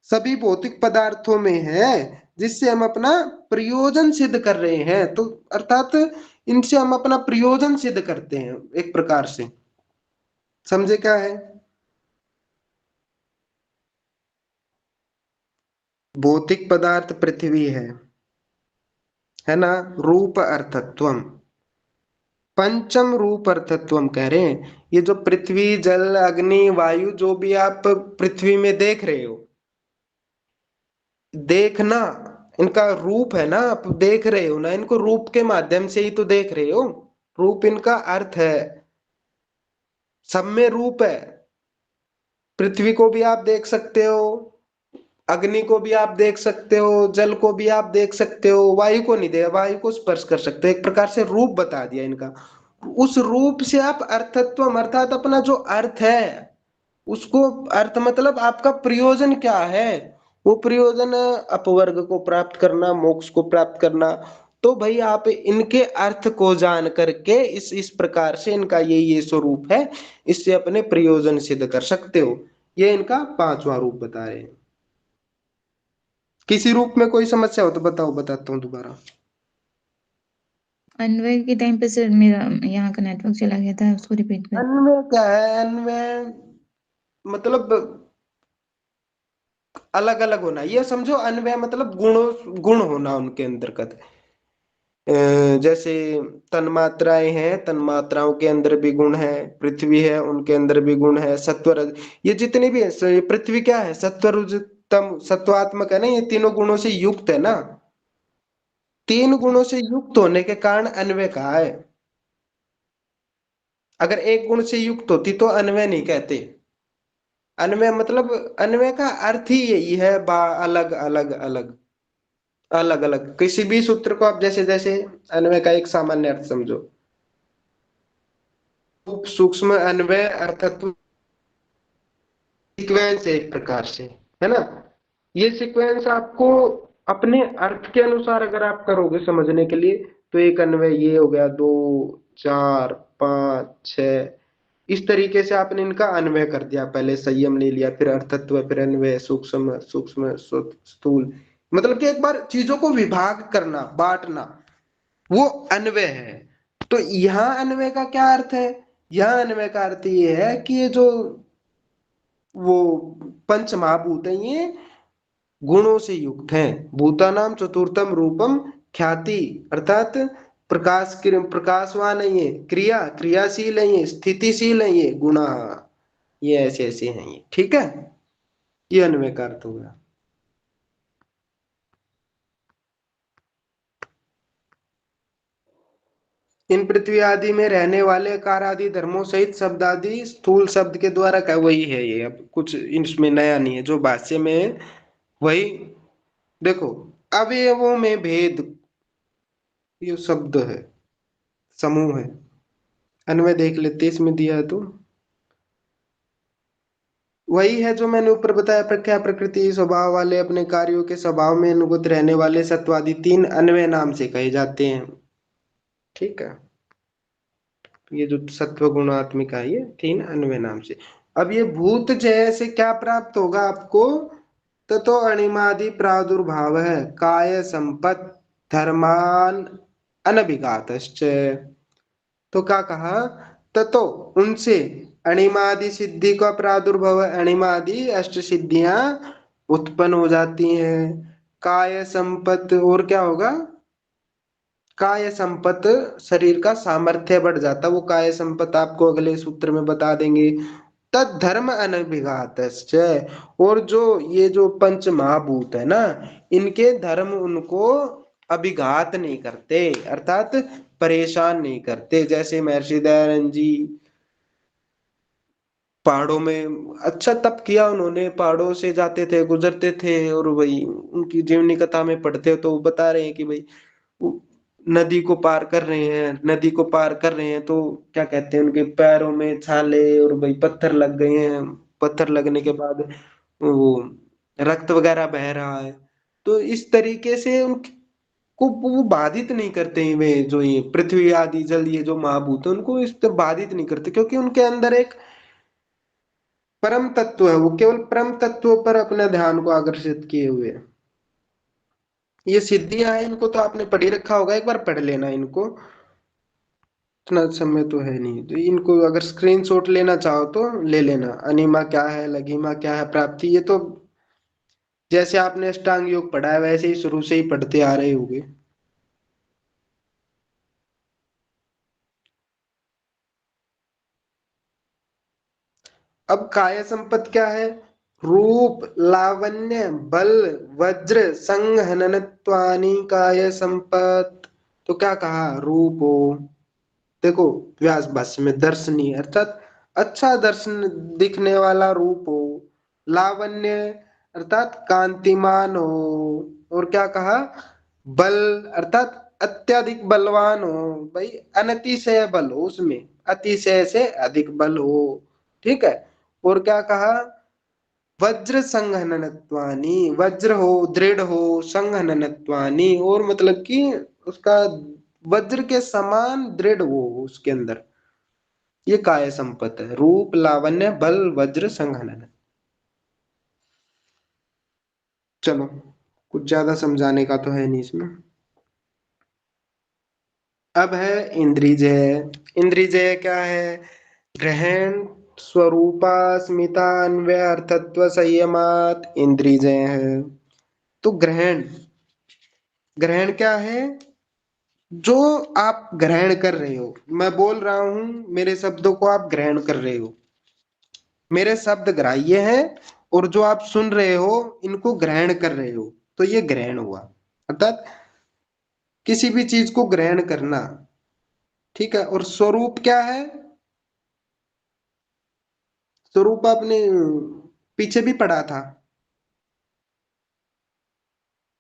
S1: सभी भौतिक पदार्थों में है, जिससे हम अपना प्रयोजन सिद्ध कर रहे हैं, तो अर्थात इनसे हम अपना प्रयोजन सिद्ध करते हैं एक प्रकार से। समझे क्या है? भौतिक पदार्थ पृथ्वी है ना, रूप अर्थत्वम। पंचम रूप अर्थत्वम कह रहे हैं, ये जो पृथ्वी जल अग्नि वायु जो भी आप पृथ्वी में देख रहे हो, देखना, इनका रूप है ना, आप देख रहे हो ना, इनको रूप के माध्यम से ही तो देख रहे हो। रूप इनका अर्थ है, सब में रूप है। पृथ्वी को भी आप देख सकते हो, अग्नि को भी आप देख सकते हो, जल को भी आप देख सकते हो, वायु को नहीं दे, वायु को स्पर्श कर सकते हो, एक प्रकार से रूप बता दिया इनका। उस रूप से आप अर्थत्व अर्थात अपना जो अर्थ है उसको, अर्थ मतलब आपका प्रयोजन क्या है, वो प्रयोजन अपवर्ग को प्राप्त करना, मोक्ष को प्राप्त करना। तो भाई आप इनके अर्थ को जान करके इस प्रकार से इनका ये स्वरूप है, इससे अपने प्रयोजन सिद्ध कर सकते हो। ये इनका पांचवा रूप बता रहे हैं। किसी रूप में कोई समस्या हो तो बताओ, बताता हूँ दोबारा।
S3: अन्वय के टाइम पे सर मेरा यहाँ का नेटवर्क चला गया था, उसको रिपीट कर।
S1: अन्वय क्या है, अन्वय मतलब अलग अलग होना, ये समझो अन्वय मतलब गुण होना उनके अंतर्गत। जैसे तन्मात्राएं हैं, तन्मात्राओं के अंदर भी गुण है, पृथ्वी है उनके अंदर भी गुण है, सत्व रज, ये जितने भी है, पृथ्वी क्या है, सत्व रज तम सत्वात्मक है ना, ये तीनों गुणों से युक्त है ना। तीन गुणों से युक्त होने के कारण अन्वय कहा है। अगर एक गुण से युक्त होती तो अन्वय नहीं कहते। अन्वय मतलब, अन्वय का अर्थ ही यही है, अलग अलग अलग, अलग अलग किसी भी सूत्र को आप जैसे जैसे, अन्वय का एक सामान्य अर्थ समझो, सूक्ष्म अन्वय अर्थत्व सीक्वेंस है एक प्रकार से, है ना। ये सीक्वेंस आपको अपने अर्थ के अनुसार अगर आप करोगे समझने के लिए, तो एक अन्वय ये हो गया, दो, चार, पांच, छह, इस तरीके से आपने इनका अन्वय कर दिया, पहले संयम ले लिया, फिर अर्थत्व, फिर अन्वय, सूक्ष्म सूक्ष्म स्थूल, मतलब कि एक बार चीजों को विभाग करना, बांटना, वो अन्वय है। तो यहाँ अन्वय का क्या अर्थ है, यहाँ अन्वय का अर्थ ये है कि ये जो वो पंच महाभूत है, ये गुणों से युक्त हैं। भूतानाम चतुर्थम रूपम ख्याति, अर्थात प्रकाशवान है, ये क्रियाशील है, ये स्थितिशील है, ये गुणा, ये ऐसे ऐसे हैं ये, ठीक है। ये अन्वय का अर्थ हो गया। इन पृथ्वी आदि में रहने वाले कार आदि धर्मों सहित शब्द आदि स्थूल शब्द के द्वारा का वही है ये, अब कुछ इसमें नया नहीं है, जो भाष्य में है वही। देखो, अवयवों में भेद, ये शब्द है, समूह है। अन्वय देख लेते इसमें दिया है तो वही है जो मैंने ऊपर बताया, प्रख्या प्रकृति स्वभाव वाले अपने कार्यों के स्वभाव में अनुगत रहने वाले सत्वादि तीन अन्वय नाम से कहे जाते हैं। ठीक है, ये जो सत्व गुणात्मिका है, ये तीन अन्वय नाम से। अब ये भूत जय से क्या प्राप्त होगा आपको? ततो अणिमादि प्रादुर्भाव है काय संपत धर्मान अनभिघातश्च। तो क्या कहा? ततो उनसे अणिमादि सिद्धि का प्रादुर्भाव, अणिमादि अष्ट सिद्धियां उत्पन्न हो जाती हैं। काय संपत, और क्या होगा? काय संपत, शरीर का सामर्थ्य बढ़ जाता। वो काय संपत आपको अगले सूत्र में बता देंगे। तद धर्म अनभिघातश्च, और जो ये जो पंच महाभूत है ना, इनके धर्म उनको अभिघात नहीं करते, अर्थात परेशान नहीं करते। जैसे महर्षि दयानंद जी पहाड़ों में अच्छा तप किया उन्होंने, पहाड़ों से जाते थे, गुजरते थे, और वही उनकी जीवनी कथा में पढ़ते हो तो वो बता रहे हैं कि भाई वो नदी को पार कर रहे हैं, नदी को पार कर रहे हैं तो क्या कहते हैं, उनके पैरों में छाले और भाई पत्थर लग गए हैं। पत्थर लगने के बाद वो रक्त वगैरह बह रहा है। तो इस तरीके से उनको वो बाधित नहीं करते हैं, वे जो ये पृथ्वी आदि जल, ये जो महाभूत है, उनको इस तरह बाधित नहीं करते, क्योंकि उनके अंदर एक परम तत्व है। वो केवल परम तत्व पर अपने ध्यान को आकर्षित किए हुए हैं। ये सिद्धियां हैं, इनको तो आपने पढ़ ही रखा होगा, एक बार पढ़ लेना इनको। इतना समय तो है नहीं, तो इनको अगर स्क्रीनशॉट लेना चाहो तो ले लेना। अनिमा क्या है, लघिमा क्या है, प्राप्ति, ये तो जैसे आपने अष्टांग योग पढ़ा है वैसे ही शुरू से ही पढ़ते आ रहे होगे। अब काय संपत क्या है? रूप, लावण्य, बल, वज्र, संहननत्वानि काय संपत। तो क्या कहा? रूप हो, देखो व्यास भाष्य में दर्शनीय अर्थात अच्छा दर्शन दिखने वाला रूप हो। लावण्य अर्थात कांतिमान हो। और क्या कहा? बल अर्थात अत्यधिक बलवान हो, भाई अनतिशय बल हो उसमें, अतिशय से अधिक बल हो। ठीक है। और क्या कहा? वज्र संघननत्वानि, वज्र हो, दृढ़ हो, संघननत्वानि, और मतलब कि उसका वज्र के समान दृढ़ हो उसके अंदर। ये काय संपत है, रूप, लावण्य, बल, वज्र, संघनन। चलो, कुछ ज्यादा समझाने का तो है नहीं इसमें। अब है इंद्रिजय। इंद्रिजय क्या है? ग्रहण, स्वरूपा, स्मिता, अन्वय, अर्थत्व, संयमात इंद्रिजय है। तो ग्रहण, ग्रहण क्या है? जो आप ग्रहण कर रहे हो, मैं बोल रहा हूं, मेरे शब्दों को आप ग्रहण कर रहे हो, मेरे शब्द ग्राह्य हैं, और जो आप सुन रहे हो इनको ग्रहण कर रहे हो, तो ये ग्रहण हुआ। अर्थात किसी भी चीज को ग्रहण करना। ठीक है। और स्वरूप क्या है? स्वरूप आपने पीछे भी पढ़ा था,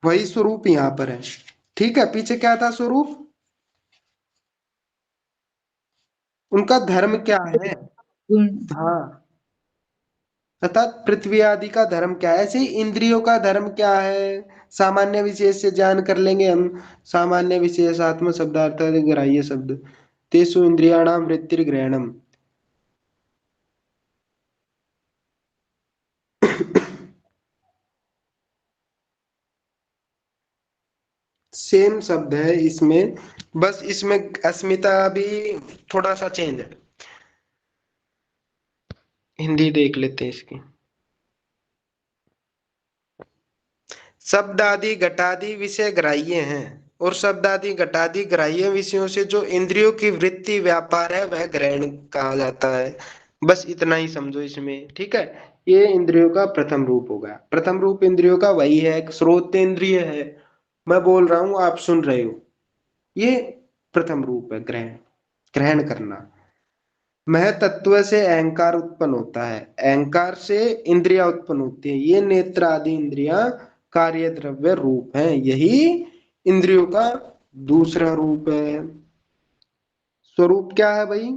S1: वही स्वरूप यहाँ पर है। ठीक है। पीछे क्या था स्वरूप? उनका धर्म क्या है?
S3: गुण।
S1: हाँ, अर्थात पृथ्वी आदि का धर्म क्या है, ऐसे ही इंद्रियों का धर्म क्या है, सामान्य विशेष से ज्ञान कर लेंगे हम। सामान्य विशेष आत्म शब्दार्थ ग्राह्य शब्द, तेषु इंद्रियाणाम वृत्तिर्ग्रहणम। सेम शब्द है इसमें, बस इसमें अस्मिता भी थोड़ा सा चेंज है। हिंदी देख लेते हैं इसकी। शब्द आदि घटादि विषय ग्राह्य हैं, और शब्द आदि घटादि ग्राह्य विषयों से जो इंद्रियों की वृत्ति व्यापार है वह ग्रहण कहा जाता है। बस इतना ही समझो इसमें। ठीक है। ये इंद्रियों का प्रथम रूप होगा। प्रथम रूप इंद्रियों का वही है, एक स्रोत इंद्रिय है, मैं बोल रहा हूं आप सुन रहे हो, ये प्रथम रूप है ग्रहण, ग्रहण करना। महतत्व से अहंकार उत्पन्न होता है, अहंकार से इंद्रियां उत्पन्न होती है, ये नेत्र आदि इंद्रियां कार्य द्रव्य रूप है, यही इंद्रियों का दूसरा रूप है। स्वरूप क्या है भाई?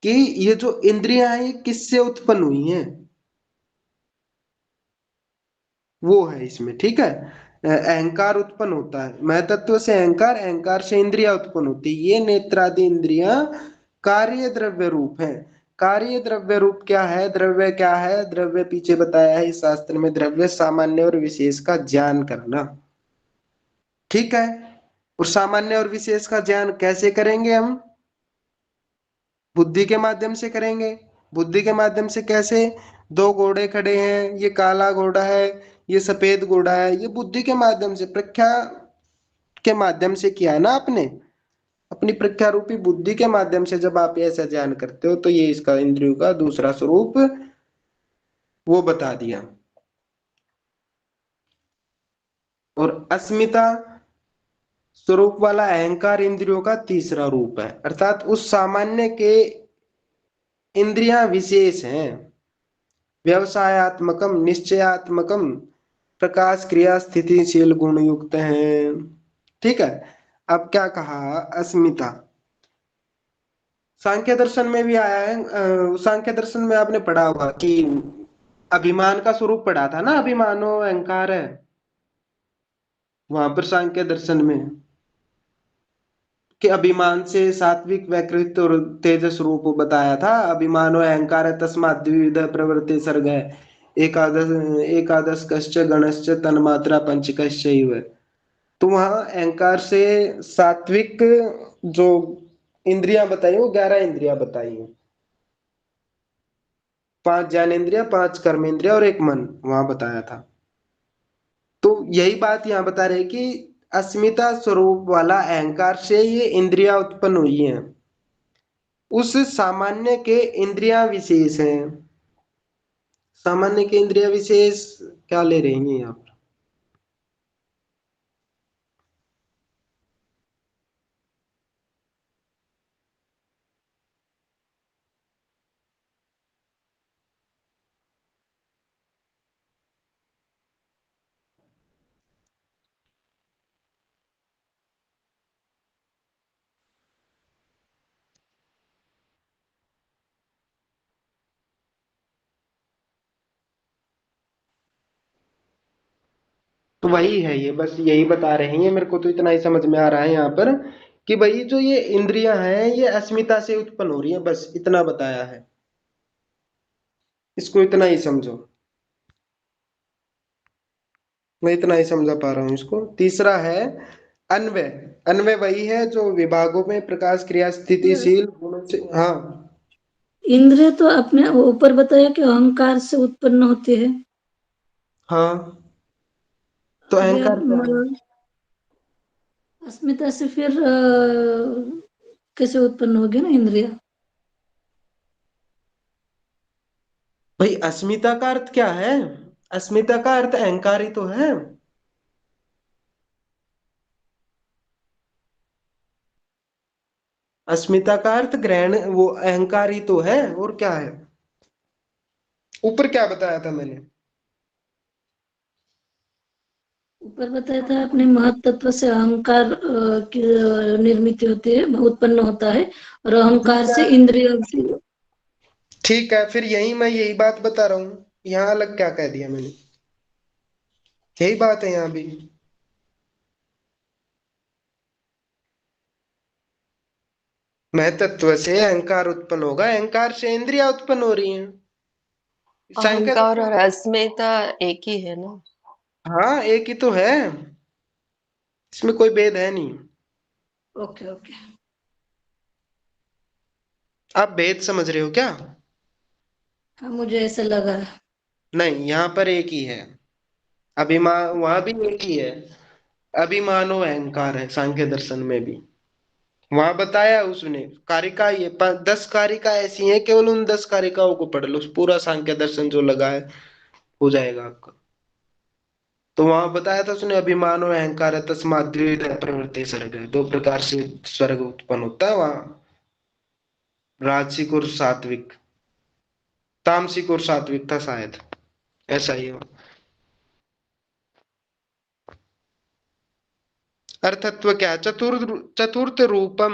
S1: कि ये जो इंद्रियां हैं ये किससे उत्पन्न हुई हैं, वो है इसमें। ठीक है। अहंकार उत्पन्न होता है, महतत्व से अहंकार, अहंकार से इंद्रियां उत्पन्न होती है, ये नेत्रादि इंद्रियां कार्य द्रव्य रूप है। कार्य द्रव्य रूप क्या है, द्रव्य क्या है, द्रव्य पीछे बताया है इस शास्त्र में, द्रव्य सामान्य और विशेष का ज्ञान करना। ठीक है। और सामान्य और विशेष का ज्ञान कैसे करेंगे हम? बुद्धि के माध्यम से करेंगे। बुद्धि के माध्यम से कैसे? दो घोड़े खड़े हैं, ये काला घोड़ा है, ये सफेद घोड़ा है, ये बुद्धि के माध्यम से, प्रज्ञा के माध्यम से किया है ना आपने। अपनी प्रज्ञा रूपी बुद्धि के माध्यम से जब आप ऐसा ज्ञान करते हो, तो ये इसका इंद्रियों का दूसरा स्वरूप वो बता दिया। और अस्मिता स्वरूप वाला अहंकार इंद्रियों का तीसरा रूप है, अर्थात उस सामान्य के इंद्रियां विशेष हैं, व्यवसायत्मकम निश्चयात्मकम प्रकाश क्रिया स्थितिशील गुण युक्त हैं। ठीक है। अब क्या कहा? अस्मिता सांख्य दर्शन में भी आया है। सांख्य दर्शन में आपने पढ़ा होगा कि अभिमान का स्वरूप पढ़ा था ना, अभिमानो अहंकार है वहां पर सांख्य दर्शन में, कि अभिमान से सात्विक वैकृत और तेजस रूप बताया था। अभिमानो अहंकार है तस्मात् द्विविध प्रवृत्ति सर्ग है, एकादश एकादश कश्च गणश्च तन्मात्रा पंचकश्चैव। तो वहां अहंकार से सात्विक जो इंद्रियां बताई, वो 11 इंद्रियां बताई हैं। 5 ज्ञानेंद्रिया, 5 कर्मेंद्रिया और एक मन वहां बताया था। तो यही बात यहाँ बता रहे कि अस्मिता स्वरूप वाला अहंकार से ये इंद्रियां उत्पन्न हुई हैं, उस सामान्य के इंद्रियां विशेष हैं। सामान्य के इंद्रिया विशेष क्या ले रहे हैं यहाँ पर? तो वही है, ये बस यही बता रहे हैं। मेरे को तो इतना ही समझ में आ रहा है यहाँ पर, कि भाई जो ये इंद्रियां हैं ये अस्मिता से उत्पन्न हो रही हैं, बस इतना बताया है। इसको इतना ही समझो। मैं इतना ही समझा पा रहा हूँ इसको। तीसरा है अन्वय। अन्वय वही है जो विभागों में प्रकाश क्रिया स्थितिशील गुणों से, हाँ।
S4: इंद्रिय तो अपने ऊपर बताया कि अहंकार से उत्पन्न होते हैं।
S1: हाँ, तो
S4: आगे
S1: अहंकार क्या है?
S4: अस्मिता से फिर कैसे उत्पन्न होगी ना इंद्रिय?
S1: भाई अस्मिता का अर्थ क्या है? अस्मिता का अर्थ अहंकार ही तो है। अस्मिता का अर्थ ग्रहण, वो अहंकार ही तो है, और क्या है? ऊपर क्या बताया था मैंने?
S4: ऊपर बताया था अपने महत्त्व से अहंकार की निर्मित होती है, उत्पन्न होता है, और अहंकार
S1: ठीक है।
S4: से इंद्रिय।
S1: ठीक है, फिर यही मैं यही बात बता रहा हूँ। यहाँ अलग क्या कह दिया मैंने? यही बात है यहाँ भी। महतत्व से अहंकार उत्पन्न होगा, अहंकार से इंद्रिया उत्पन्न हो रही हैं। सांख्य
S5: अहंकार
S1: दर्शन।
S5: और अस्मिता एक ही है ना।
S1: हाँ, एक ही तो है, इसमें कोई भेद है नहीं।
S4: Okay okay.
S1: आप भेद समझ रहे हो क्या?
S4: हाँ, मुझे ऐसा लगा।
S1: नहीं, यहाँ पर एक ही है। अभिमान वहां भी एक ही है। अभिमानो अहंकार है सांख्य दर्शन में भी। वहां बताया उसने कारिका, ये 10 कारिका ऐसी हैं, केवल उन 10 कारिकाओं को पढ़ लो, पूरा सांख्य दर्शन जो लगा है हो जाएगा आपका। तो वहां बताया था उसने, अभिमानो अहंकार है तस्मात् द्विविध प्रवृत्ति सर्ग है, 2 प्रकार से स्वर्ग उत्पन्न होता है वहां, राजसिक और सात्विक, तामसिक और सात्विक था शायद, ऐसा ही है। अर्थत्व क्या? चतुर्थ रूपम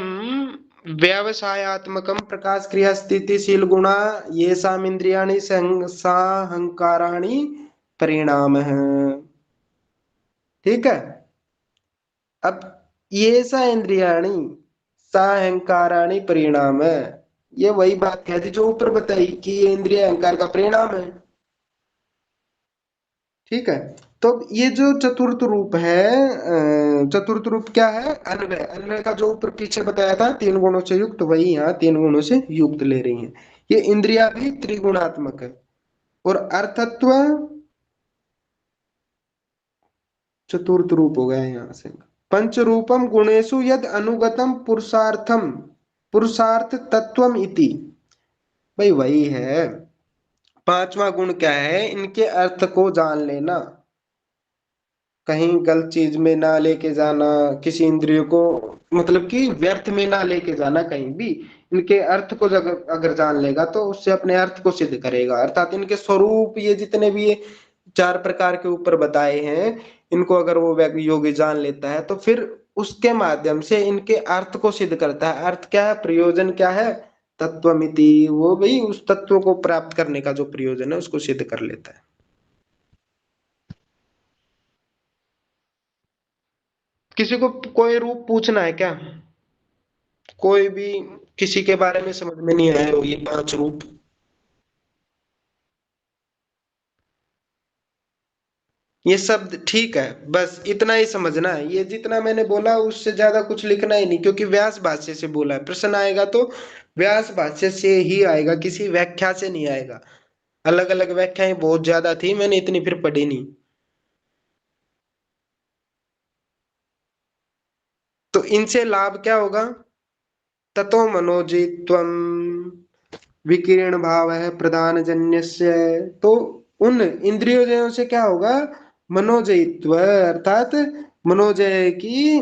S1: व्यवसायत्मकम प्रकाश क्रिया स्थितिशील गुणा ये साम इंद्रियाणि साहंकाराणि परिणाम है। ठीक है। अब ये सा इंद्रियाणि साहंकाराणि परिणाम है, ये वही बात कह दी जो ऊपर बताई कि ये इंद्रिय अहंकार का परिणाम है। ठीक है। तो ये जो चतुर्थ रूप है, चतुर्थ रूप क्या है? अन्वय। अन्वय का जो ऊपर पीछे बताया था तीन गुणों से युक्त, वही यहाँ तीन गुणों से युक्त ले रही है। ये इंद्रिया भी त्रिगुणात्मक है। और अर्थत्व चतुर्थ रूप हो गया यहाँ से। पंच रूपम गुणेशु यद अनुगतम पुरुषार्थम पुरुषार्थ तत्वम इति। भाई वही है। पांचवा गुण क्या है? इनके अर्थ को जान लेना, कहीं गलत चीज में ना लेके जाना, किसी इंद्रिय को मतलब कि व्यर्थ में ना लेके जाना कहीं भी। इनके अर्थ को अगर जान लेगा तो उससे अपने अर्थ को सिद्ध करेगा। अर्थात इनके स्वरूप, ये जितने भी ये चार प्रकार के ऊपर बताए हैं, इनको अगर वो योगी जान लेता है तो फिर उसके माध्यम से इनके अर्थ को सिद्ध करता है। अर्थ क्या है? प्रयोजन क्या है? तत्वमिति। वो भाई उस तत्व को प्राप्त करने का जो प्रयोजन है उसको सिद्ध कर लेता है। किसी को कोई रूप पूछना है क्या? कोई भी किसी के बारे में समझ में नहीं आया हो ये पांच रूप? ये शब्द ठीक है, बस इतना ही समझना है। ये जितना मैंने बोला उससे ज्यादा कुछ लिखना ही नहीं, क्योंकि व्यास भाष्य से बोला है। प्रश्न आएगा तो व्यास भाष्य से ही आएगा, किसी व्याख्या से नहीं आएगा। अलग अलग व्याख्याएं बहुत ज्यादा थी, मैंने इतनी फिर पढ़ी नहीं। तो इनसे लाभ क्या होगा? ततो मनोजित्वम विकीर्ण भाव है प्रधान जन्यस्य। तो उन इंद्रियों से क्या होगा? मनोजयित्व, अर्थात मनोजय की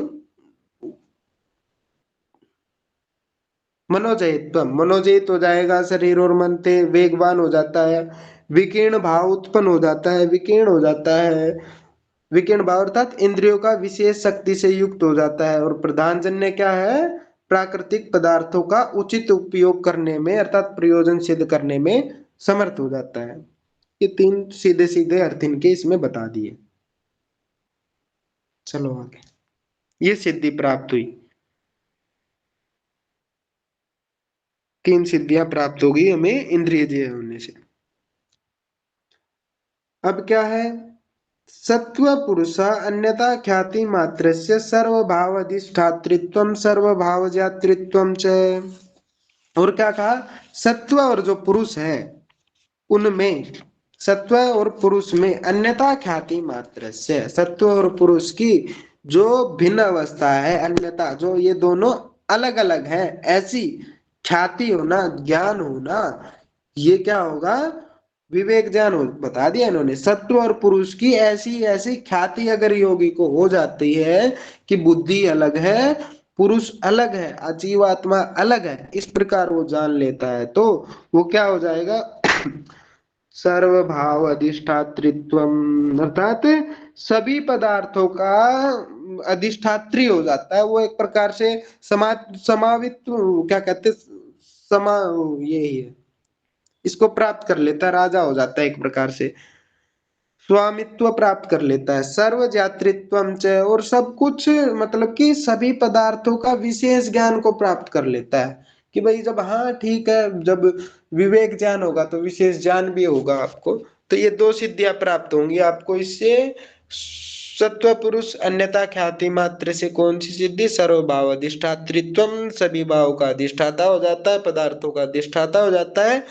S1: मनोजयित्व, मनोजयित हो जाएगा, शरीर और मन ते वेगवान हो जाता है। विकीर्ण भाव उत्पन्न हो जाता है, विकीर्ण हो जाता है। विकीर्ण भाव अर्थात इंद्रियों का विशेष शक्ति से युक्त हो जाता है। और प्रधान जन्य क्या है? प्राकृतिक पदार्थों का उचित उपयोग करने में अर्थात प्रयोजन सिद्ध करने में समर्थ हो जाता है। ये तीन सीधे सीधे अर्थ इनके इसमें बता दिए। चलो आगे। ये सिद्धि प्राप्त हुई, तीन सिद्धियां प्राप्त होगी हमें इंद्रिय जय होने से। अब क्या है? सत्व पुरुष अन्यथा ख्याति मात्रस्य सर्वभाव अधिष्ठातृत्वम सर्वभाव ज्ञातृत्वम च। और क्या कहा? सत्व और जो पुरुष है उनमें, सत्व और पुरुष में अन्यथा ख्याति मात्र से, सत्व और पुरुष की जो भिन्न अवस्था है, अन्यथा जो ये दोनों अलग अलग है, ऐसी ख्याति होना, ज्ञान होना, ये क्या होगा? विवेक ज्ञान हो। बता दिया इन्होंने, सत्व और पुरुष की ऐसी ऐसी ख्याति अगर योगी को हो जाती है कि बुद्धि अलग है, पुरुष अलग है, अजीवात्मा अलग है, इस प्रकार वो जान लेता है तो वो क्या हो जाएगा? सर्वभाव अधिष्ठातृत्वम, अर्थात सभी पदार्थों का अधिष्ठात्री हो जाता है वो। एक प्रकार से समावित, क्या कहते, समा, यही है, इसको प्राप्त कर लेता है, राजा हो जाता है एक प्रकार से, स्वामित्व प्राप्त कर लेता है। सर्व ज्ञातृत्वम च, और सब कुछ मतलब कि सभी पदार्थों का विशेष ज्ञान को प्राप्त कर लेता है। कि भाई जब, हाँ ठीक है, जब विवेक ज्ञान होगा तो विशेष ज्ञान भी होगा आपको। तो ये दो सिद्धियां प्राप्त होंगी आपको इससे। सत्व पुरुष अन्यथा ख्याति मात्र से कौन सी सिद्धि? सर्वभाव अधिष्ठातृत्वम, सभी भाव का अधिष्ठाता हो जाता है, पदार्थों का अधिष्ठाता हो जाता है।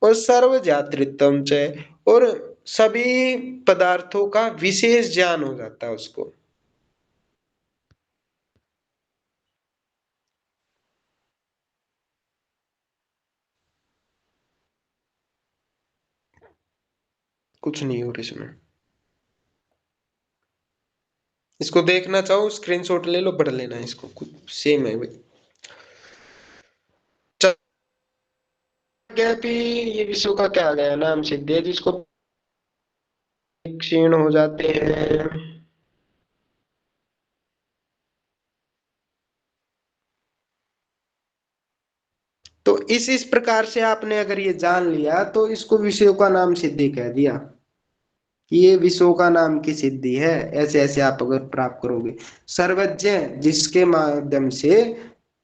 S1: और सर्व ज्ञातृत्वम च, और सभी पदार्थों का विशेष ज्ञान हो जाता है उसको। कुछ नहीं हो रहा इसमें। इसको देखना चाहो स्क्रीनशॉट ले लो, पढ़ लेना इसको, कुछ सेम है भाई। क्या भी ये विश्व का क्या आ गया नाम? सिद्धि है जिसको क्षीण हो जाते हैं। तो इस प्रकार से आपने अगर ये जान लिया तो इसको विषयों का नाम सिद्धि कह दिया कि ये विषयों का नाम की सिद्धि है। ऐसे ऐसे आप अगर प्राप्त करोगे, सर्वज्ञ जिसके माध्यम से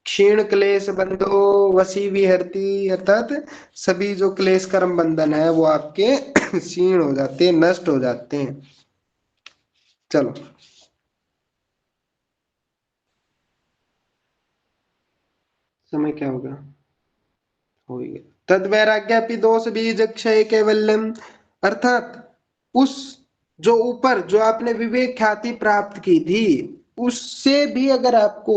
S1: क्षीण क्लेश बंधो वशी विहरती, अर्थात सभी जो क्लेश कर्म बंधन है वो आपके क्षीण हो जाते हैं, नष्ट हो जाते हैं। चलो समय क्या होगा, हो गया। तद वैराग्यापि दोष बीज क्षय कैवल्यम, अर्थात उस जो ऊपर जो आपने विवेक ख्याति प्राप्त की थी उससे भी अगर आपको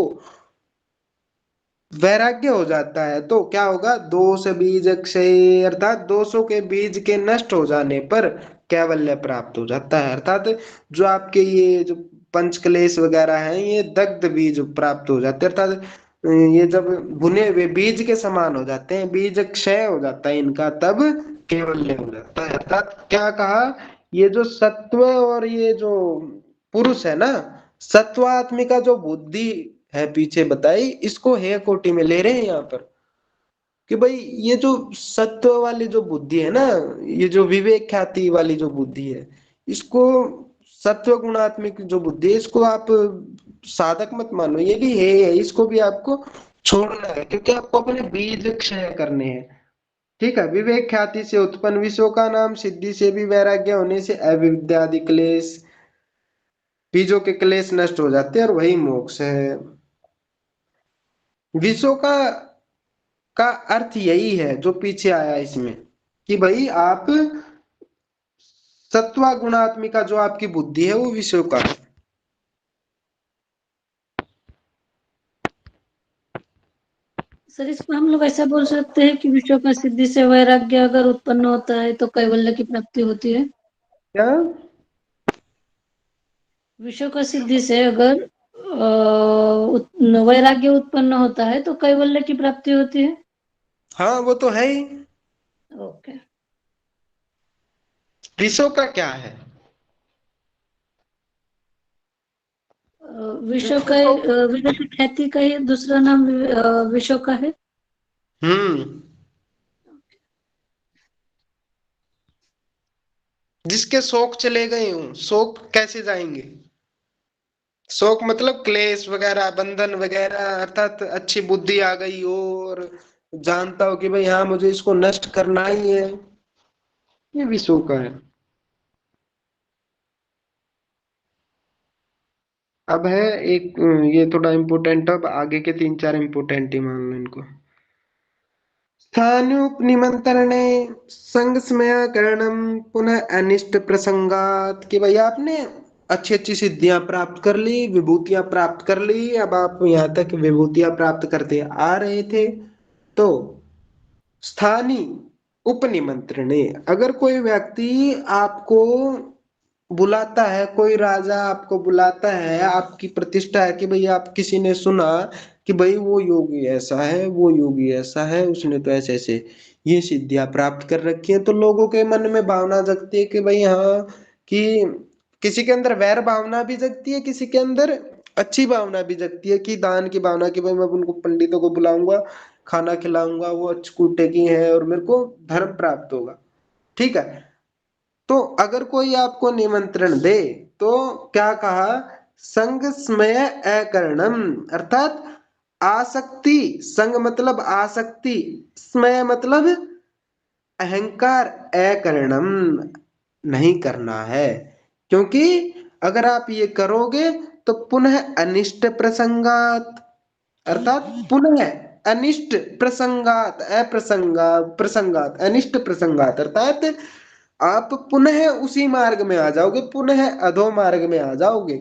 S1: वैराग्य हो जाता है तो क्या होगा, दोष बीज क्षय, अर्थात दोषों के बीज के नष्ट हो जाने पर कैवल्य प्राप्त हो जाता है। अर्थात जो आपके ये जो पंच क्लेश वगैरह हैं ये दग्ध बीज प्राप्त हो जाते हैं, अर्थात ये जब भुने हुए बीज के समान हो जाते हैं, बीज क्षय हो जाता है इनका, तब कैवल्य हो जाता है। अर्थात क्या कहा, ये जो सत्व और ये जो पुरुष है ना, सत्वात्मिका जो बुद्धि है पीछे बताई, इसको हे कोटि में ले रहे हैं यहाँ पर कि भाई ये जो सत्व वाली जो बुद्धि है ना, ये जो विवेक ख्याति वाली जो बुद्धि है, इसको सत्व गुणात्मिक जो बुद्धि है इसको आप साधक मत मानो, ये भी है, इसको भी आपको छोड़ना है क्योंकि आपको अपने बीज क्षय करने हैं। ठीक है, विवेक ख्याति से उत्पन्न विषयों का नाम, सिद्धि से भी वैराग्य होने से अविद्यादि क्लेश, बीजों के क्लेश नष्ट हो जाते हैं और वही मोक्ष है। विषयों का अर्थ यही है जो पीछे आया इसमें कि भाई आप सत्वा गुणात्मिका जो आपकी बुद्धि है वो विषयों का है।
S4: सर इसको हम लोग ऐसा बोल सकते हैं कि विश्व का सिद्धि से वैराग्य अगर उत्पन्न होता है तो कैवल्य की प्राप्ति होती है।
S1: क्या,
S4: विश्व का सिद्धि से अगर वैराग्य उत्पन्न होता है तो कैवल्य की प्राप्ति होती है।
S1: हाँ वो तो है ही।
S4: ओके।
S1: विषयों का क्या है,
S4: विश्व का विश्व की ख्याति का ही दूसरा नाम विश्व का है।
S1: हम्म, जिसके शौक चले गए हूँ, शौक कैसे जाएंगे, शौक मतलब क्लेश वगैरह बंधन वगैरह, अर्थात अच्छी बुद्धि आ गई हो और जानता हो कि भाई हाँ मुझे इसको नष्ट करना ही है, ये विषयों का है। अब है एक ये थोड़ा इम्पोर्टेंट, अब आगे के तीन चार इम्पोर्टेंट ही मान लो इनको। स्थानुपनिमंत्रणे संगस्मयकरणम पुनः अनिष्ट प्रसंगात, कि भाई आपने अच्छी अच्छी सिद्धियां प्राप्त कर ली, विभूतियां प्राप्त कर ली, अब आप यहाँ तक विभूतियां प्राप्त करते आ रहे थे, तो स्थानीय उपनिमंत्रणे, अगर कोई व्यक्ति आपको बुलाता है, कोई राजा आपको बुलाता है, आपकी प्रतिष्ठा है कि भाई आप किसी ने सुना कि भाई वो योगी ऐसा है, वो योगी ऐसा है, उसने तो ऐसे ऐसे ये सिद्धियां प्राप्त कर रखी है, तो लोगों के मन में भावना जगती है कि भाई हाँ, कि किसी के अंदर वैर भावना भी जगती है, किसी के अंदर अच्छी भावना भी जगती है कि दान की भावना कि भाई मैं उनको पंडितों को बुलाऊंगा, खाना खिलाऊंगा, वो अच्छे की है और मेरे को धर्म प्राप्त होगा। ठीक है, तो अगर कोई आपको निमंत्रण दे तो क्या कहा, संग स्मय अकरणम, अर्थात आसक्ति, संग मतलब आसक्ति, स्मय मतलब अहंकार, अकरणम नहीं करना है, क्योंकि अगर आप ये करोगे तो पुनः अनिष्ट प्रसंगात, अर्थात पुनः अनिष्ट प्रसंगात, अप्रसंगा प्रसंगात, अनिष्ट प्रसंगात, अर्थात आप पुनः उसी मार्ग में आ जाओगे, पुनः अधो मार्ग में आ जाओगे,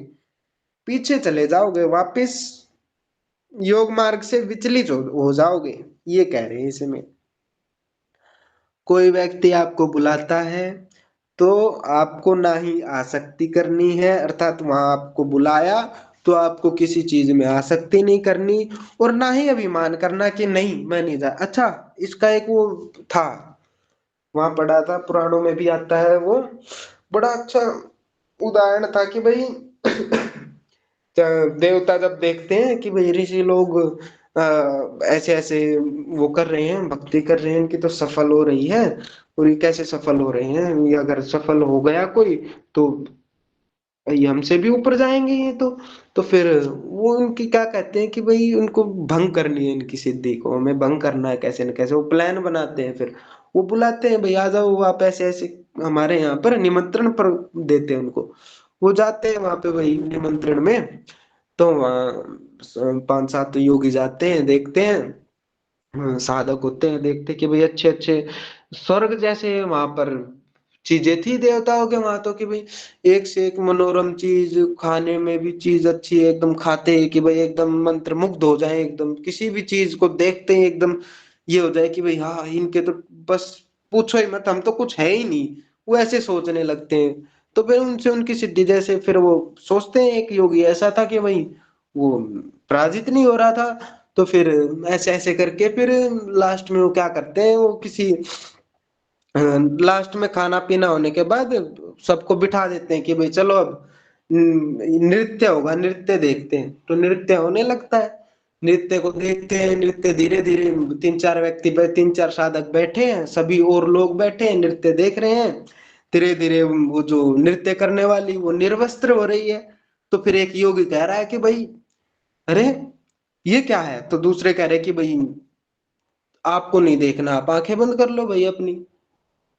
S1: पीछे चले जाओगे, वापस योग मार्ग से विचलित हो जाओगे, ये कह रहे हैं इसमें। कोई व्यक्ति आपको बुलाता है तो आपको ना ही आसक्ति करनी है, अर्थात वहां आपको बुलाया तो आपको किसी चीज में आसक्ति नहीं करनी, और ना ही अभिमान करना कि नहीं मैं नहीं जा। अच्छा, इसका एक वो था, वहां पढ़ा था, पुराणों में भी आता है वो, बड़ा अच्छा उदाहरण था कि भाई देवता जब देखते हैं कि भाई ऋषि लोग ऐसे ऐसे वो कर रहे हैं, भक्ति कर रहे हैं, इनकी तो सफल हो रही है, और ये कैसे सफल हो रहे हैं, ये अगर सफल हो गया कोई तो ये हमसे भी ऊपर जाएंगे ये तो फिर वो उनकी क्या कहते हैं कि भाई उनको भंग करनी है, इनकी सिद्धि को हमें भंग करना है कैसे न कैसे। वो प्लान बनाते हैं, फिर वो बुलाते हैं, भाई आ जाओ आप ऐसे ऐसे हमारे यहाँ पर निमंत्रण पर देते हैं उनको। वो जाते हैं वहां पे वही निमंत्रण में। तो वहाँ 5-7 योगी जाते हैं, देखते हैं, साधक होते हैं, देखते कि भाई अच्छे अच्छे स्वर्ग जैसे वहां पर चीजें थी देवताओं के वहां तो, कि भाई एक से एक मनोरम चीज, खाने में भी चीज अच्छी है, एकदम खाते हैं कि भाई एकदम मंत्र मुग्ध हो जाए, एकदम किसी भी चीज को देखते ही एकदम ये हो जाए कि भाई हाँ इनके तो बस पूछो ही मत, हम तो कुछ है ही नहीं, वो ऐसे सोचने लगते हैं। तो फिर उनसे उनकी सिद्धि जैसे फिर वो सोचते हैं। एक योगी ऐसा था कि भाई वो पराजित नहीं हो रहा था, तो फिर ऐसे ऐसे करके फिर लास्ट में वो क्या करते हैं, वो किसी लास्ट में खाना पीना होने के बाद सबको बिठा देते हैं कि भाई चलो अब नृत्य होगा, नृत्य देखते हैं। तो नृत्य होने लगता है, नृत्य को देखते हैं, नृत्य धीरे धीरे 3-4 व्यक्ति 3-4 साधक बैठे हैं, सभी और लोग बैठे हैं, नृत्य देख रहे हैं। धीरे धीरे वो जो नृत्य करने वाली वो निर्वस्त्र हो रही है। तो फिर एक योगी कह रहा है कि भाई अरे ये क्या है, तो दूसरे कह रहे कि भाई आपको नहीं देखना, आप आंखें बंद कर लो भाई अपनी।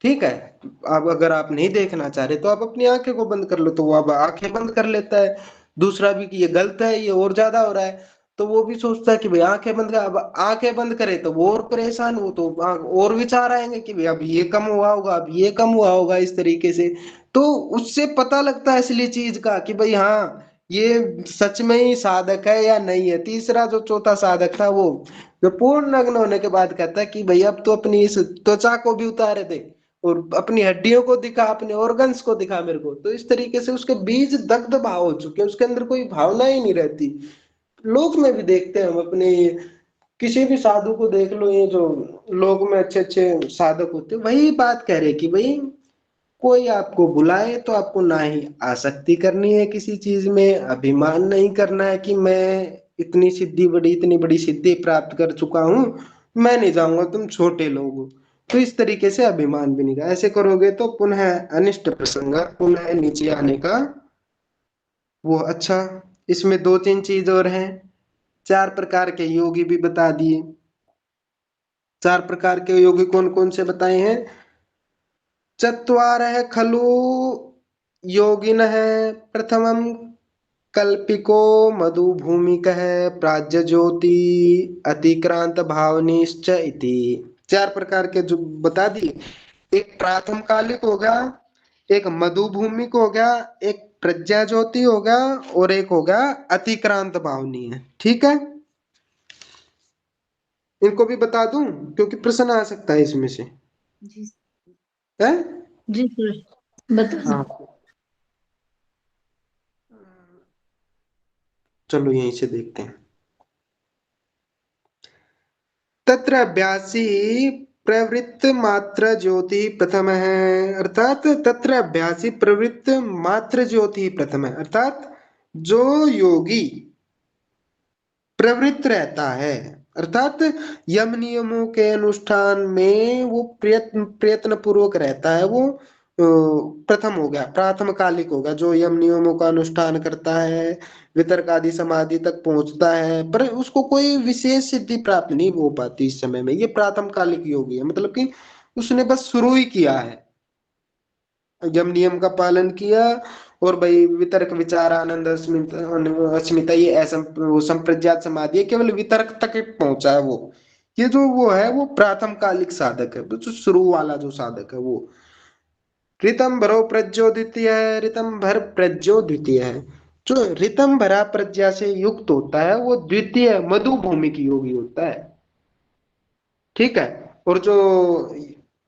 S1: ठीक है, अब अगर आप नहीं देखना चाह रहे तो आप अपनी आंखें को बंद कर लो, तो वो अब आंखें बंद कर लेता है। दूसरा भी कि ये गलत है, ये और ज्यादा हो रहा है, तो वो भी सोचता है कि भाई आंखें बंद कर। अब आंखें बंद करे तो वो और परेशान हो, तो और विचार आएंगे कि भाई अब ये कम हुआ होगा, अब ये कम हुआ होगा, इस तरीके से। तो उससे पता लगता है असली चीज का कि भाई हाँ ये सच में ही साधक है या नहीं है। तीसरा जो चौथा साधक था वो जो पूर्ण नग्न होने के बाद कहता है कि भाई अब तो अपनी इस त्वचा को भी उतारे दे और अपनी हड्डियों को दिखा, अपने ऑर्गन्स को दिखा मेरे को। तो इस तरीके से उसके बीज दग्ध भाव हो चुके हैं, उसके अंदर कोई भावना ही नहीं रहती। लोक में भी देखते हैं हम अपने, किसी भी साधु को देख लो, ये जो लोग में अच्छे अच्छे साधक होते हैं वही बात कह रहे कि भाई कोई आपको बुलाए तो आपको ना ही आसक्ति करनी है किसी चीज में, अभिमान नहीं करना है कि मैं इतनी बड़ी सिद्धि प्राप्त कर चुका हूं, मैं नहीं जाऊंगा, तुम छोटे लोग हो। तो इस तरीके से अभिमान भी नहीं का, ऐसे करोगे तो पुनः अनिष्ट प्रसंग, पुनः नीचे आने का वो। अच्छा, इसमें 2-3 चीज और हैं। 4 प्रकार के योगी भी बता दिए। 4 प्रकार के योगी कौन कौन से बताए हैं? चत्वारः खलु योगिनः, प्रथमं कल्पिको मधुभूमिकः, प्राज्यज्योति अतिक्रांत भावनिश्च इति। 4 प्रकार के जो बता दिए। एक प्राथम कालिक हो गया, एक मधुभूमिक हो गया, एक प्रज्ञा ज्योति हो गया, और एक हो गया अतिक्रांत भावनीय। ठीक है, इनको भी बता दूं क्योंकि प्रश्न आ सकता है इसमें से।
S3: जी
S1: है
S4: जी सर, बता
S1: हाँ,
S4: दो।
S1: चलो यहीं से देखते हैं। तत्र अभ्यासी प्रवृत्त मात्र ज्योति प्रथम है, अर्थात तत्र अभ्यासी प्रवृत्त मात्र ज्योति प्रथम है, अर्थात जो योगी प्रवृत्त रहता है, अर्थात यम नियमों के अनुष्ठान में वो प्रयत्न प्रयत्न पूर्वक रहता है, वो प्रथम हो गया, प्राथम कालिक हो गया। जो यम नियमों का अनुष्ठान करता है, वितर्क आदि समाधि तक पहुंचता है, पर उसको कोई विशेष सिद्धि प्राप्त नहीं हो पाती इस समय में, ये प्राथम कालिक योगी है। मतलब कि उसने बस शुरू ही किया है, यम नियम का पालन किया, और भाई वितर्क विचार आनंद अस्मिता ये ऐसा वो संप्रज्ञात समाधि है, केवल वितर्क तक ही पहुंचा है वो। ये जो वो है वो प्राथम कालिक साधक है, जो शुरू वाला जो साधक है वो। ऋतंभरो प्रज्ञो द्वितीय है, ऋतंभर प्रज्ञो द्वितीय है। जो ऋतंभरा प्रज्ञा से युक्त होता है वो द्वितीय मधु भूमि की योगी होता है। ठीक है, और जो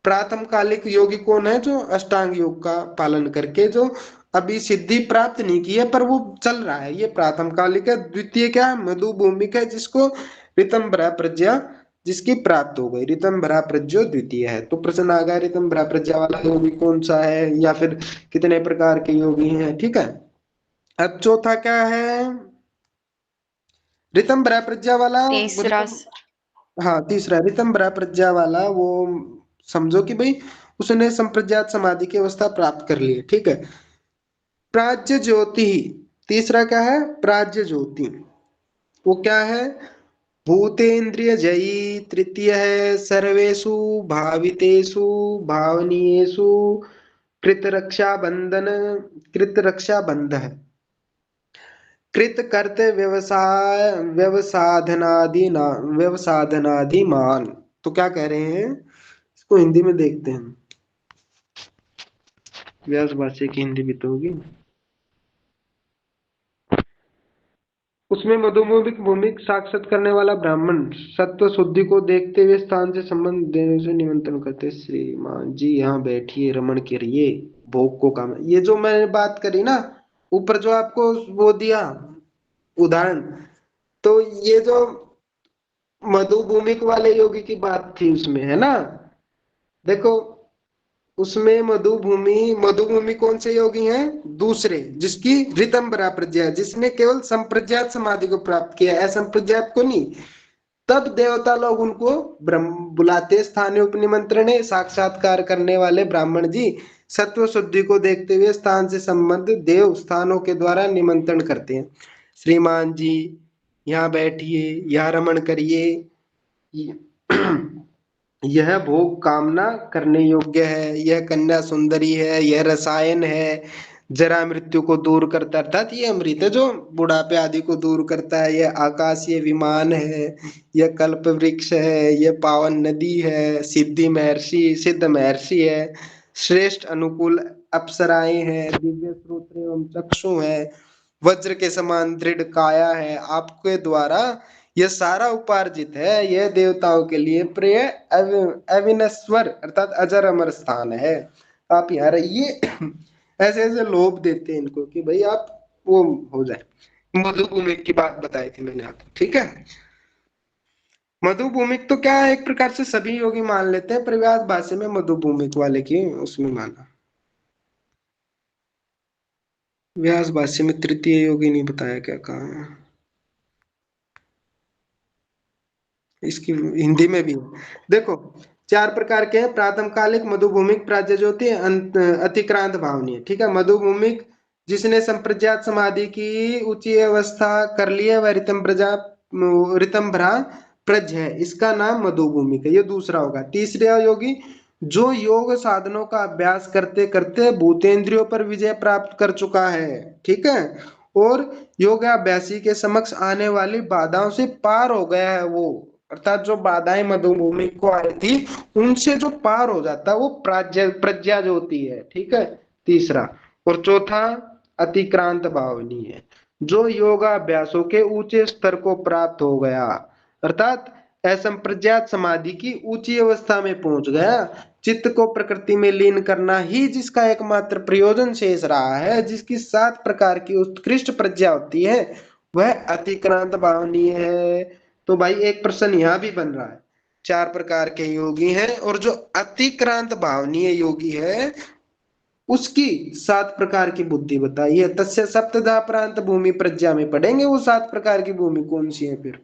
S1: प्राथम कालिक योगी कौन है? जो अष्टांग योग का पालन करके जो अभी सिद्धि प्राप्त नहीं की है पर वो चल रहा है, ये प्राथम कालिक है। द्वितीय क्या है? मधु भूमिक है, जिसको ऋतंभरा प्रज्ञा जिसकी प्राप्त हो गई, ऋतंभरा प्रज्ञो द्वितीय है। तो प्रश्न आ गया ऋतंभरा प्रज्ञा वाला योगी कौन सा है, या फिर कितने प्रकार के योगी हैं। ठीक है, अब चौथा क्या है? ऋतंभरा प्रज्ञा वाला
S5: तीसरा
S1: ऋतम, हाँ तीसरा ऋतंभरा प्रज्ञा वाला वो, समझो कि भाई उसने संप्रज्ञात समाधि की अवस्था प्राप्त कर ली है। ठीक है, प्राज्य ज्योति। तीसरा क्या है? प्राज्य ज्योति। वो क्या है? भूतेन्द्रिय जयी। तृतीय है सर्वेषु भावितेषु भावनीयेषु कृत रक्षा बंधन। कृत रक्षा बंध है। कृत कर्त व्यवसाय व्यवसाधनादि ना व्यवसाधनादिमान। तो क्या कह रहे हैं, इसको हिंदी में देखते हैं। व्यास भाष्य की हिंदी भी तो होगी। उसमें मधुमोमिक भूमिक साक्षात करने वाला ब्राह्मण सत्व शुद्धि को देखते हुए स्थान से संबंध देने से निमंत्रण करते, श्रीमान जी यहाँ बैठिए, रमण करिए, भोग को काम। ये जो मैंने बात करी ना ऊपर, जो आपको वो दिया उदाहरण, तो ये जो मधुभूमिक वाले योगी की बात थी उसमें, है ना? देखो उसमें मधुभूमि कौन से योगी हैं? दूसरे, जिसकी ऋतंबरा प्रज्ञा है, जिसने केवल संप्रज्ञात समाधि को प्राप्त किया, असंप्रज्ञात को नहीं। तब देवता लोग उनको ब्रह्म बुलाते, स्थानीय उपनिमंत्रण साक्षात्कार करने वाले ब्राह्मण जी सत्व शुद्धि को देखते हुए स्थान से संबंध देव स्थानों के द्वारा निमंत्रण करते हैं। श्रीमान जी यहाँ बैठिए, यहाँ रमण करिए, यह भोग कामना करने योग्य है, यह कन्या सुंदरी है, यह रसायन है, जरा मृत्यु को दूर करता, अर्थात ये अमृत है जो बुढ़ापे आदि को दूर करता है, यह आकाशीय विमान है, यह कल्प वृक्ष है, यह पावन नदी है, सिद्ध महर्षि है, श्रेष्ठ अनुकूल अप्सराएं हैं, दिव्य श्रोत्र एवं चक्षु है, वज्र के समान दृढ़ काया है, आपके द्वारा यह सारा उपार्जित है, यह देवताओं के लिए प्रिय अविनश्वर अर्थात अजर अमर स्थान है, आप यहाँ रहिए। ऐसे ऐसे लोभ देते हैं इनको कि भाई आप वो हो जाए। मधुभूमिक की बात बताई थी मैंने आपको, ठीक है? मधुभूमिक तो क्या है, एक प्रकार से सभी योगी मान लेते हैं, प्रव्यास भाष्य में मधुभूमिक वाले की उसमें माना। व्यास भाष्य में तृतीय योगी नहीं बताया, क्या कहा है इसकी हिंदी में भी है। देखो 4 प्रकार के हैं, प्रातम कालिक, मधुभूमिक, प्राज्य ज्योति, अतिक्रांत भावनीय। ठीक है, मधुभूमिक जिसने संप्रज्ञात समाधि की ऊंची अवस्था कर ली है वह ऋतंभरा प्रज है, इसका नाम मधुभूमिक है, ये दूसरा होगा। तीसरा योगी जो योग साधनों का अभ्यास करते करते भूतेंद्रियों पर विजय प्राप्त कर चुका है, ठीक है, और योगाभ्यासी के समक्ष आने वाली बाधाओं से पार हो गया है वो, अर्थात जो बाधाएं मधुभूमि को आ रही थी उनसे जो पार हो जाता है वो प्रज्ञा ज्योति है, ठीक है, तीसरा। और चौथा अतिक्रांत भावनी है, जो योगाभ्यासों के ऊंचे स्तर को प्राप्त हो गया, अर्थात असंप्रज्ञात समाधि की ऊंची अवस्था में पहुंच गया। चित्त को प्रकृति में लीन करना ही जिसका एकमात्र प्रयोजन शेष रहा है, जिसकी 7 प्रकार की उत्कृष्ट प्रज्ञा होती है, वह अतिक्रांत भावनीय है। तो भाई एक प्रश्न यहाँ भी बन रहा है, 4 प्रकार के योगी हैं और जो अतिक्रांत भावनीय योगी है उसकी 7 प्रकार की बुद्धि बताई है। तस्य सप्तधा प्रांत भूमि प्रज्ञा में पढ़ेंगे वो 7 प्रकार की भूमि कौन सी है। फिर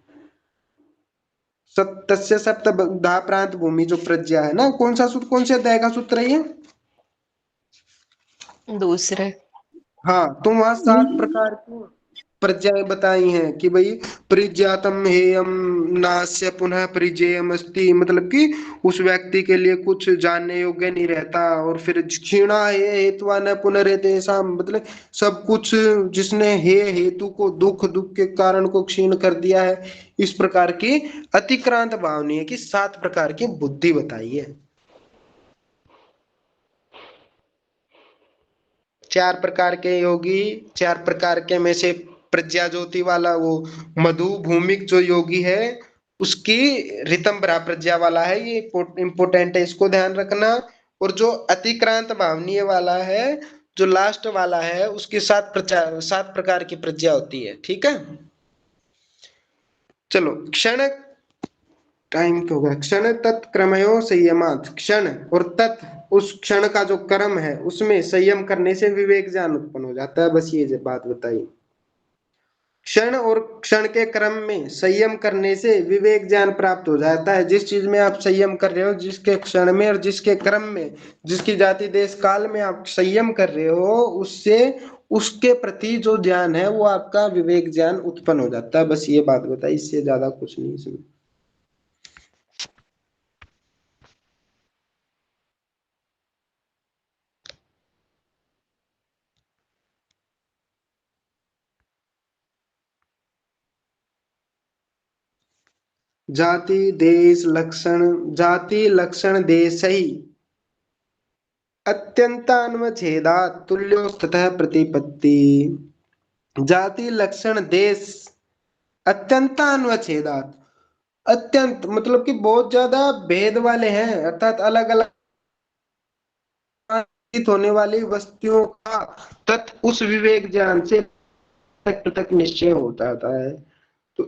S1: तस्य सप्तधा प्रांत भूमि जो प्रज्ञा है ना, कौन सा सूत्र, कौन से अध्याय का सूत्र है ये?
S5: दूसरे।
S1: हाँ, तो वहां 7 प्रकार की प्रज्ञाएं बताई हैं कि भाई परिज्ञातम हेयम नास्य पुनः परिजेयम अस्ति, मतलब कि उस व्यक्ति के लिए कुछ जानने योग्य नहीं रहता, और फिर क्षीणा हे हेतुआ न पुनरेतेषा, मतलब सब कुछ जिसने हे हेतु को दुख के कारण को क्षीण कर दिया है। इस प्रकार की अतिक्रांत भावनीय की 7 प्रकार की बुद्धि बताई है। 4 प्रकार के योगी, 4 प्रकार के में से प्रज्ञा ज्योति वाला वो मधु भूमिक जो योगी है उसकी ऋतंभरा प्रज्ञा वाला है, ये इंपोर्टेंट है, इसको ध्यान रखना। और जो अतिक्रांत भावनीय वाला है, जो लास्ट वाला है, उसकी 7 प्रकार की प्रज्ञा होती है, ठीक है। चलो क्षण, टाइम तो होगा, क्षण तत्क्रमयो संयमात, क्षण और तत् उस क्षण का जो कर्म है उसमें संयम करने से विवेक ज्ञान उत्पन्न हो जाता है, बस ये बात बताई। क्षण और क्षण के क्रम में संयम करने से विवेक ज्ञान प्राप्त हो जाता है। जिस चीज में आप संयम कर रहे हो, जिसके क्षण में और जिसके क्रम में, जिसकी जाति देश काल में आप संयम कर रहे हो, उससे उसके प्रति जो ज्ञान है वो आपका विवेक ज्ञान उत्पन्न हो जाता है। बस ये बात बताई, इससे ज्यादा कुछ नहीं इसमें। जाति लक्षण देश ही अत्यंतान्वच्छेदात् तुल्योस्ततः प्रतिपत्ति। जाति लक्षण देश अत्यंतान्वच्छेदात्, अत्यंत मतलब कि बहुत ज्यादा भेद वाले हैं, अर्थात अलग अलग होने वाली वस्तुओं का तत् उस विवेक ज्ञान से तक तक निश्चय होता है। तो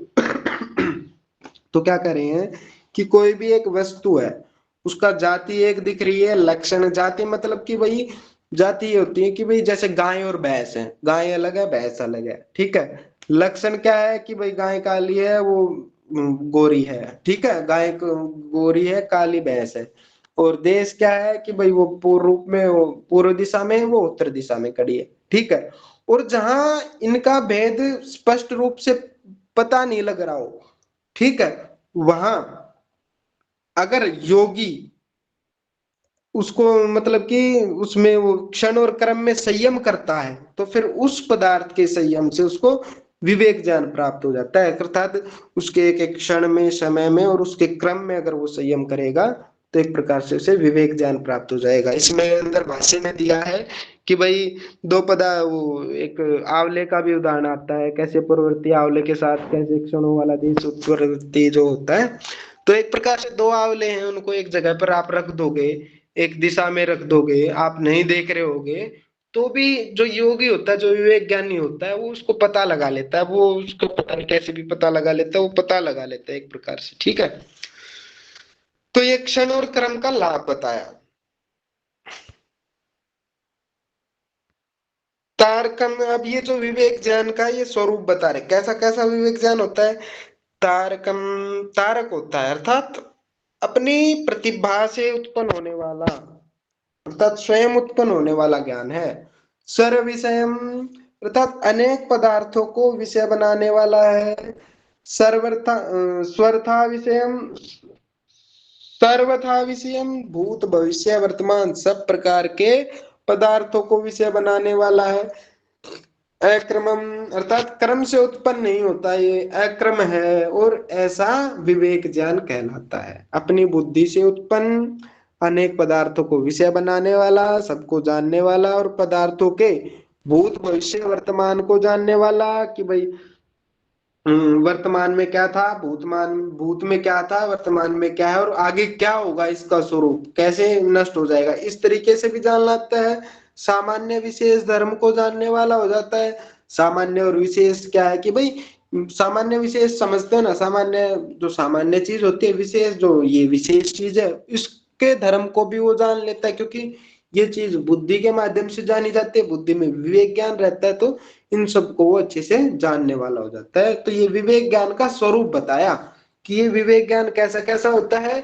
S1: तो क्या कह रहे हैं कि कोई भी एक वस्तु है, उसका जाति एक दिख रही है, लक्षण जाति मतलब कि भाई जाति ये होती है कि भाई जैसे गाय और भैंस है, गाय अलग है भैंस अलग है, ठीक है। लक्षण क्या है कि भाई गाय काली है, वो गोरी है, ठीक है, गाय गोरी है, काली भैंस है। और देश क्या है कि भाई वो पूर्व रूप में, वो पूर्व दिशा में, वो उत्तर दिशा में खड़ी है, ठीक है। और जहां इनका भेद स्पष्ट रूप से पता नहीं लग रहा हो, ठीक है, वहां अगर योगी उसको मतलब कि उसमें वो क्षण और क्रम में संयम करता है, तो फिर उस पदार्थ के संयम से उसको विवेक ज्ञान प्राप्त हो जाता है। अर्थात उसके एक एक क्षण में, समय में और उसके क्रम में अगर वो संयम करेगा तो एक प्रकार से उसे विवेक ज्ञान प्राप्त हो जाएगा। इसमें अंदर भाष्य में दिया है कि भाई दो पदा, वो एक आंवले का भी उदाहरण आता है, कैसे पूर्ववर्ती आंवले के साथ कैसे क्षणों वाला देश उत्तरवर्ती जो होता है। तो एक प्रकार से दो आंवले हैं, उनको एक जगह पर आप रख दोगे, एक दिशा में रख दोगे, आप नहीं देख रहे होगे, तो भी जो योगी होता है, जो विवेक ज्ञानी होता है, वो उसको पता लगा लेता है, वो उसको पता नहीं कैसे भी पता लगा लेता है, वो पता लगा लेता है एक प्रकार से, ठीक है। तो ये क्षण और क्रम का लाभ बताया। तारकम, अब ये जो विवेक ज्ञान का ये स्वरूप बता रहे, कैसा कैसा विवेक ज्ञान होता है। तारकम, तारक होता है अर्थात अपनी प्रतिभा से उत्पन्न होने वाला, अर्थात स्वयं उत्पन्न होने वाला ज्ञान है। सर्व विषयम अर्थात अनेक पदार्थों को विषय बनाने वाला है। सर्वथा स्वर्था विषयम, सर्वथा विषयम भूत भविष्य वर्तमान सब प्रकार के पदार्थों को विषय बनाने वाला है। अक्रमम अर्थात क्रम से उत्पन्न नहीं होता, ये अक्रम है और ऐसा विवेक ज्ञान कहलाता है। अपनी बुद्धि से उत्पन्न अनेक पदार्थों को विषय बनाने वाला, सबको जानने वाला और पदार्थों के भूत भविष्य वर्तमान को जानने वाला कि भाई वर्तमान में क्या था, भूत में क्या था, वर्तमान में क्या है और आगे क्या होगा, इसका स्वरूप कैसे नष्ट हो जाएगा, इस तरीके से भी जान लाता है। सामान्य विशेष धर्म को जानने वाला हो जाता है। सामान्य और विशेष क्या है कि भाई सामान्य विशेष समझते हो ना, सामान्य जो सामान्य चीज होती है, विशेष जो ये विशेष चीज है, इसके धर्म को भी वो जान लेता है, क्योंकि ये चीज बुद्धि के माध्यम से जानी जाती है, बुद्धि में विवेक ज्ञान रहता है, तो इन सबको वो अच्छे से जानने वाला हो जाता है। तो ये विवेक ज्ञान का स्वरूप बताया कि ये विवेक ज्ञान कैसा कैसा होता है।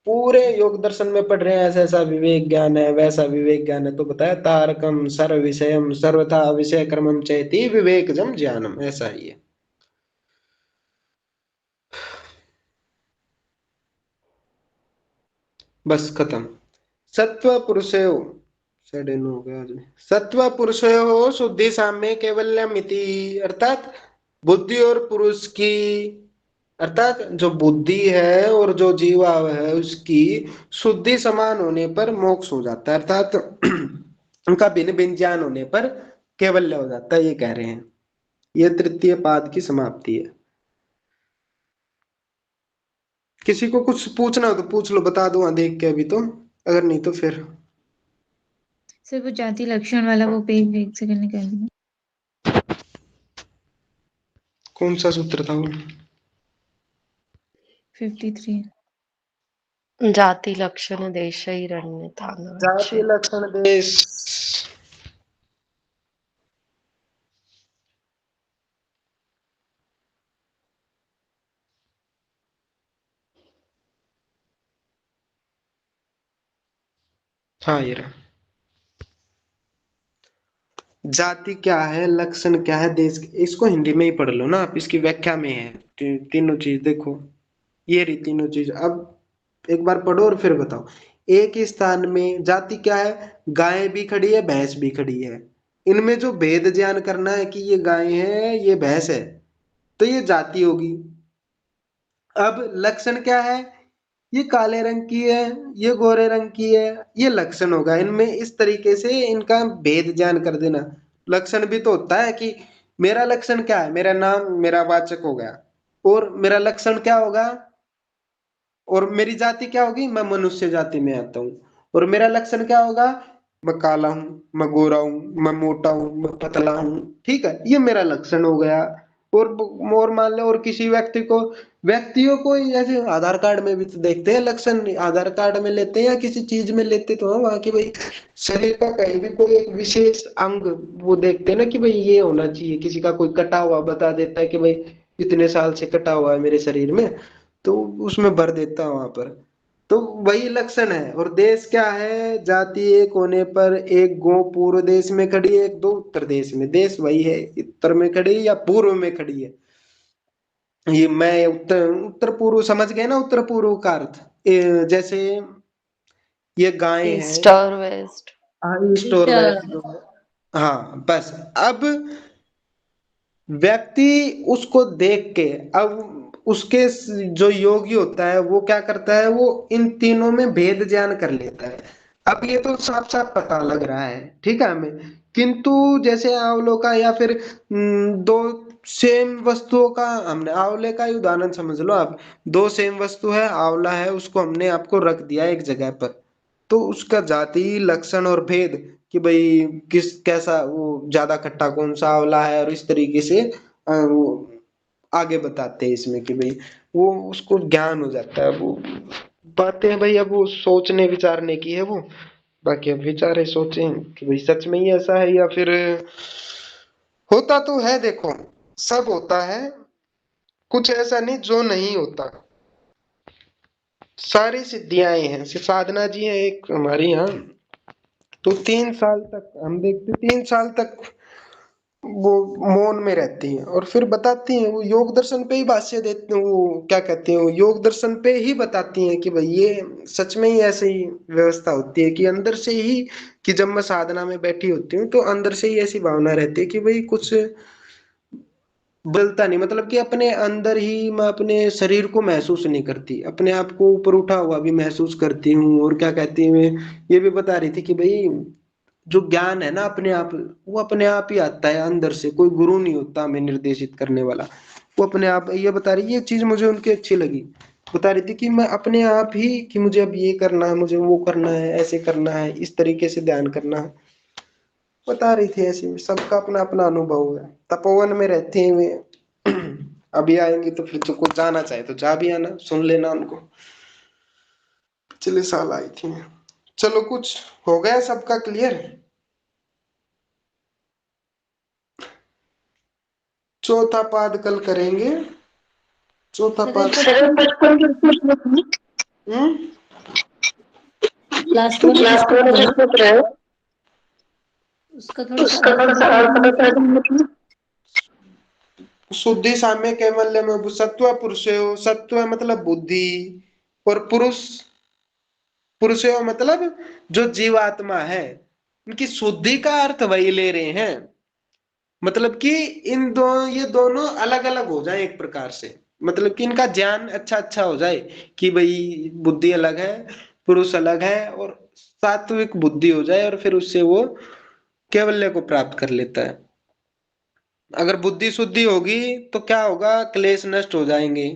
S1: पूरे योग दर्शन में पढ़ रहे हैं ऐसा ऐसा विवेक ज्ञान है, वैसा विवेक ज्ञान है, तो बताया तारकम सर्व विषयम सर्वथा विषय क्रमम चेति विवेकजम ज्ञानम, ऐसा ही है। बस खत्म। सत्व पुरुषयो, 9:30 हो गया आज में। सत्व पुरुषयो शुद्धि साम्य कैवल्यम इति, अर्थात बुद्धि और पुरुष की, अर्थात जो बुद्धि है और जो जीवा है उसकी शुद्धि समान होने पर मोक्ष हो जाता है, अर्थात उनका भिन्न भिन्न ज्ञान होने पर कैवल्य हो जाता है, ये कह रहे हैं। ये तृतीय पाद की समाप्ति है। किसी को कुछ पूछना हो तो पूछ लो, बता दो देख के अभी तो, अगर नहीं तो फिर
S3: सर वो जाति लक्षण वाला वो पेज एक सेकंड निकाल दीजिए।
S1: कौन सा सूत्र था वो।
S3: 53
S5: जाति लक्षण देशैरन्यथा
S1: जाति
S5: नाच्यते।
S1: लक्षण देश, हाँ ये रहा। जाति क्या है, लक्षण क्या है, देश, इसको हिंदी में ही पढ़ लो ना आप, इसकी व्याख्या में है तीनों चीज देखो, ये रही तीनों चीज। अब एक बार पढ़ो और फिर बताओ। एक ही स्थान में जाति क्या है, गाय भी खड़ी है भैंस भी खड़ी है, इनमें जो भेद ज्ञान करना है कि ये गाय है ये भैंस है, तो ये जाति होगी। अब लक्षण क्या है, ये काले रंग की है ये गोरे रंग की है, ये लक्षण होगा। इनमें इस तरीके से इनका भेद ज्ञान कर देना। लक्षण भी तो होता है कि मेरा लक्षण क्या है, मेरा नाम मेरा वाचक हो गया, और मेरा लक्षण क्या होगा, और मेरी जाति क्या होगी, मैं मनुष्य जाति में आता हूँ, और मेरा लक्षण क्या होगा, मैं काला हूँ मैं गोरा हूँ मैं मोटा हूँ मैं पतला हूँ, ठीक है, ये मेरा लक्षण हो गया। और मान लो और किसी व्यक्ति को, व्यक्तियों को जैसे आधार कार्ड में भी तो देखते हैं लक्षण, आधार कार्ड में लेते हैं या किसी चीज में लेते तो हैं वहां की भाई, शरीर का कहीं भी कोई एक विशेष अंग वो देखते हैं ना कि भाई ये होना चाहिए, किसी का कोई कटा हुआ बता देता है कि भाई इतने साल से कटा हुआ है मेरे शरीर में, तो उसमें भर देता है वहां पर। तो वही लक्षण है। और देश क्या है, जाति एक होने पर एक गो पूर्व देश में खड़ी है एक दो उत्तर देश में, देश वही है, उत्तर में खड़ी है या पूर्व में खड़ी है। ये मैं उत्तर उत्तर पूर्व समझ गए ना, उत्तर पूर्व का अर्थ, जैसे ये गाय है,
S5: ईस्ट और वेस्ट।
S1: हाँ, ईस्ट और
S4: दिशा।
S1: वेस्ट जो है। हाँ बस। अब व्यक्ति उसको देख के, अब उसके जो योगी होता है वो क्या करता है, वो इन तीनों में भेद ज्ञान कर लेता है। अब ये तो साफ साफ पता लग रहा है, ठीक है हमें, किंतु जैसे आंवलों का या फिर दो सेम वस्तुओं का, हमने आंवले का ही उदाहरण समझ लो आप, दो सेम वस्तु है, आंवला है, उसको हमने आपको रख दिया एक जगह पर, तो उसका जाति लक्षण और भेद कि भाई किस कैसा वो ज्यादा खट्टा कौन सा आंवला है, और इस तरीके से वो आगे बताते हैं इसमें कि भाई वो उसको ज्ञान हो जाता है। वो बातें हैं भाई, अब वो सोचने विचारने की है वो, बाकी अब विचारे सोचें कि भाई सच में ही ऐसा है या फिर होता तो है। देखो सब होता है, कुछ ऐसा नहीं जो नहीं होता, सारी सिद्धियां हैं। सिर्फ साधना जी है एक हमारी यहाँ, तो 3 साल तक हम देखते, 3 साल तक वो मौन में रहती हैं और फिर बताती हैं, वो योग दर्शन पे ही भाष्य देते हैं, वो क्या कहते हैं, वो योग दर्शन पे ही बताती हैं कि भाई ये सच में ही ऐसे ही व्यवस्था होती है कि अंदर से ही, कि जब मैं साधना में बैठी होती हूँ तो अंदर से ही ऐसी भावना रहती है कि भाई कुछ बदलता नहीं, मतलब कि अपने अंदर ही मैं अपने शरीर को महसूस नहीं करती, अपने आप को ऊपर उठा हुआ भी महसूस करती हूँ। और क्या कहती है, ये भी बता रही थी कि भाई जो ज्ञान है ना अपने आप, वो अपने आप ही आता है अंदर से, कोई गुरु नहीं होता हमें निर्देशित करने वाला, वो अपने आप। ये बता रही, ये चीज मुझे उनकी अच्छी लगी, बता रही थी कि मैं अपने आप ही, कि मुझे अब ये करना है, मुझे वो करना है, ऐसे करना है, इस तरीके से ध्यान करना है, बता रही थी ऐसी। सबका अपना अपना अनुभव है, तपोवन में रहते हैं वे। अभी आएंगे तो फिर जो कुछ जाना चाहे तो जा भी आना, सुन लेना उनको, पिछले साल आई थी। चलो कुछ हो गया सबका क्लियर। चौथा पाद कल करेंगे, चौथा
S4: सर
S1: पाद।
S4: बचपन
S1: हम्म,
S4: लास्ट वाला जो सूत्र है उसका थोड़ा सा अर्थ बता दीजिए।
S1: शुद्धि साम्य कैवल्य में सत्व पुरुषयो, सत्व मतलब बुद्धि, और पुरुष, पुरुषयो मतलब जो जीवात्मा है, उनकी शुद्धि का अर्थ वही ले रहे हैं, मतलब कि इन दो, ये दोनों अलग अलग हो जाए एक प्रकार से, मतलब कि इनका ज्ञान अच्छा अच्छा हो जाए, कि भाई बुद्धि अलग है पुरुष अलग है, और सात्विक बुद्धि हो जाए, और फिर उससे वो कैवल्य को प्राप्त कर लेता है। अगर बुद्धि शुद्धि होगी तो क्या होगा, क्लेश नष्ट हो जाएंगे,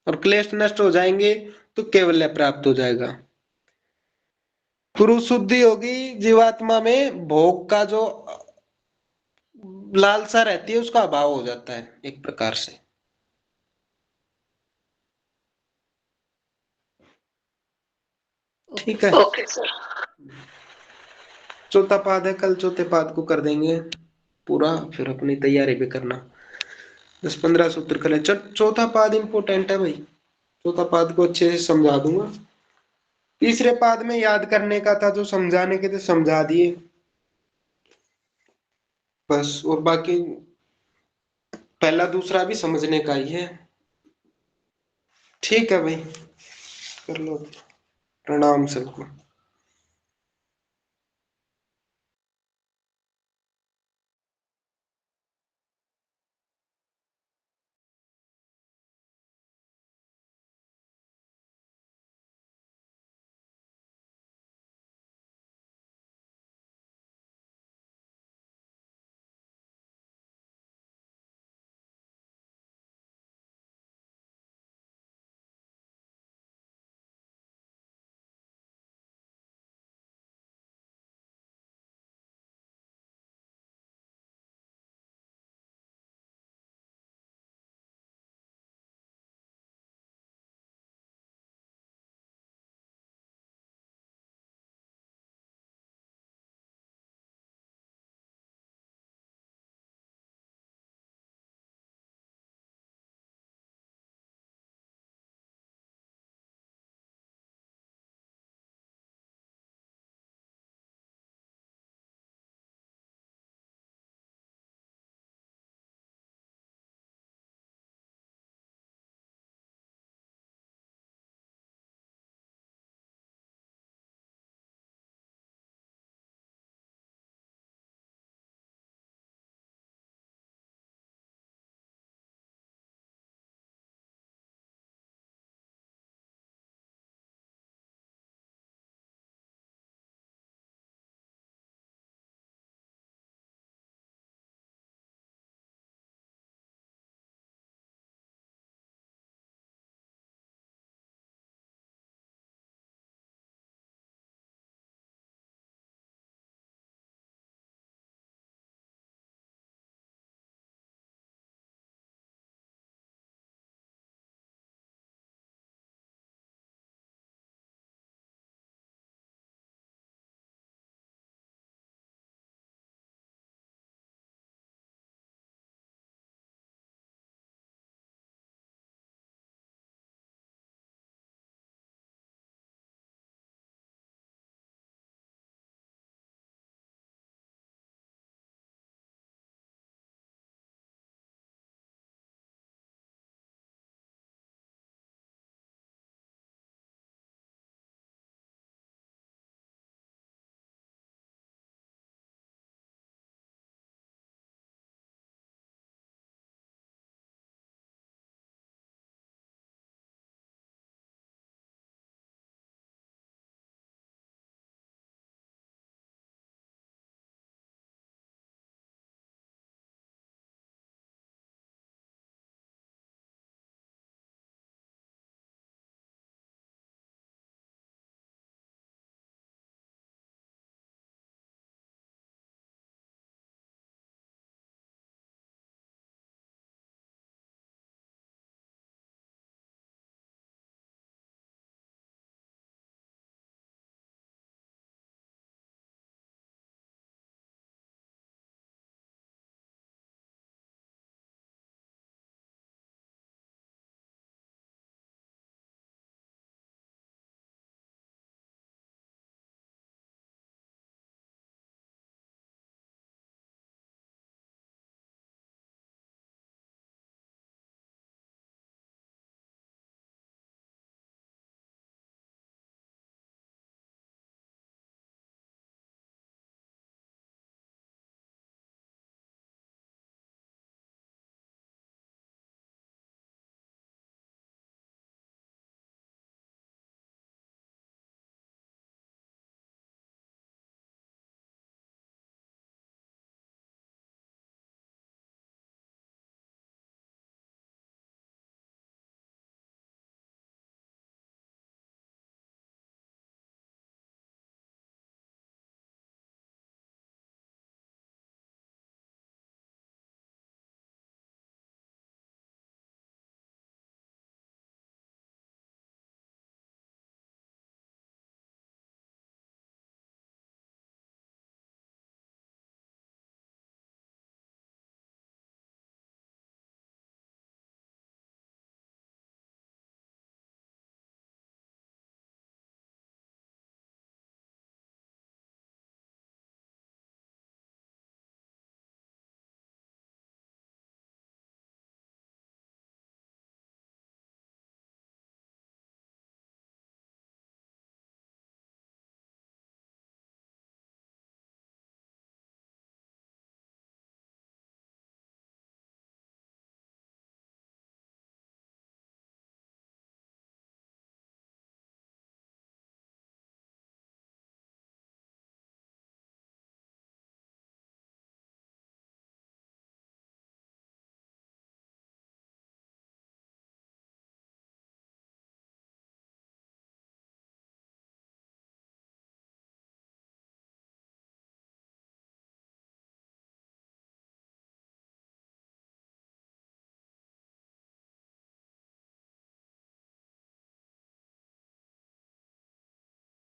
S1: और क्लेश नष्ट हो जाएंगे तो कैवल्य प्राप्त हो जाएगा। पुरुष शुद्धि होगी, जीवात्मा में भोग का जो लालसा रहती है उसका अभाव हो जाता है एक प्रकार से।
S4: ओके
S1: ठीक है,
S4: सर।
S1: Okay sir. चौथा पाद है, कल चौथे पाद को कर देंगे पूरा, फिर अपनी तैयारी भी करना, 10-15 सूत्र करें। चौथा पाद इंपोर्टेंट है भाई, चौथा पाद को अच्छे से समझा दूंगा, तीसरे पाद में याद करने का था, जो समझाने के थे समझा दिए बस, और बाकी पहला दूसरा भी समझने का ही है। ठीक है भाई, कर लो, प्रणाम सबको।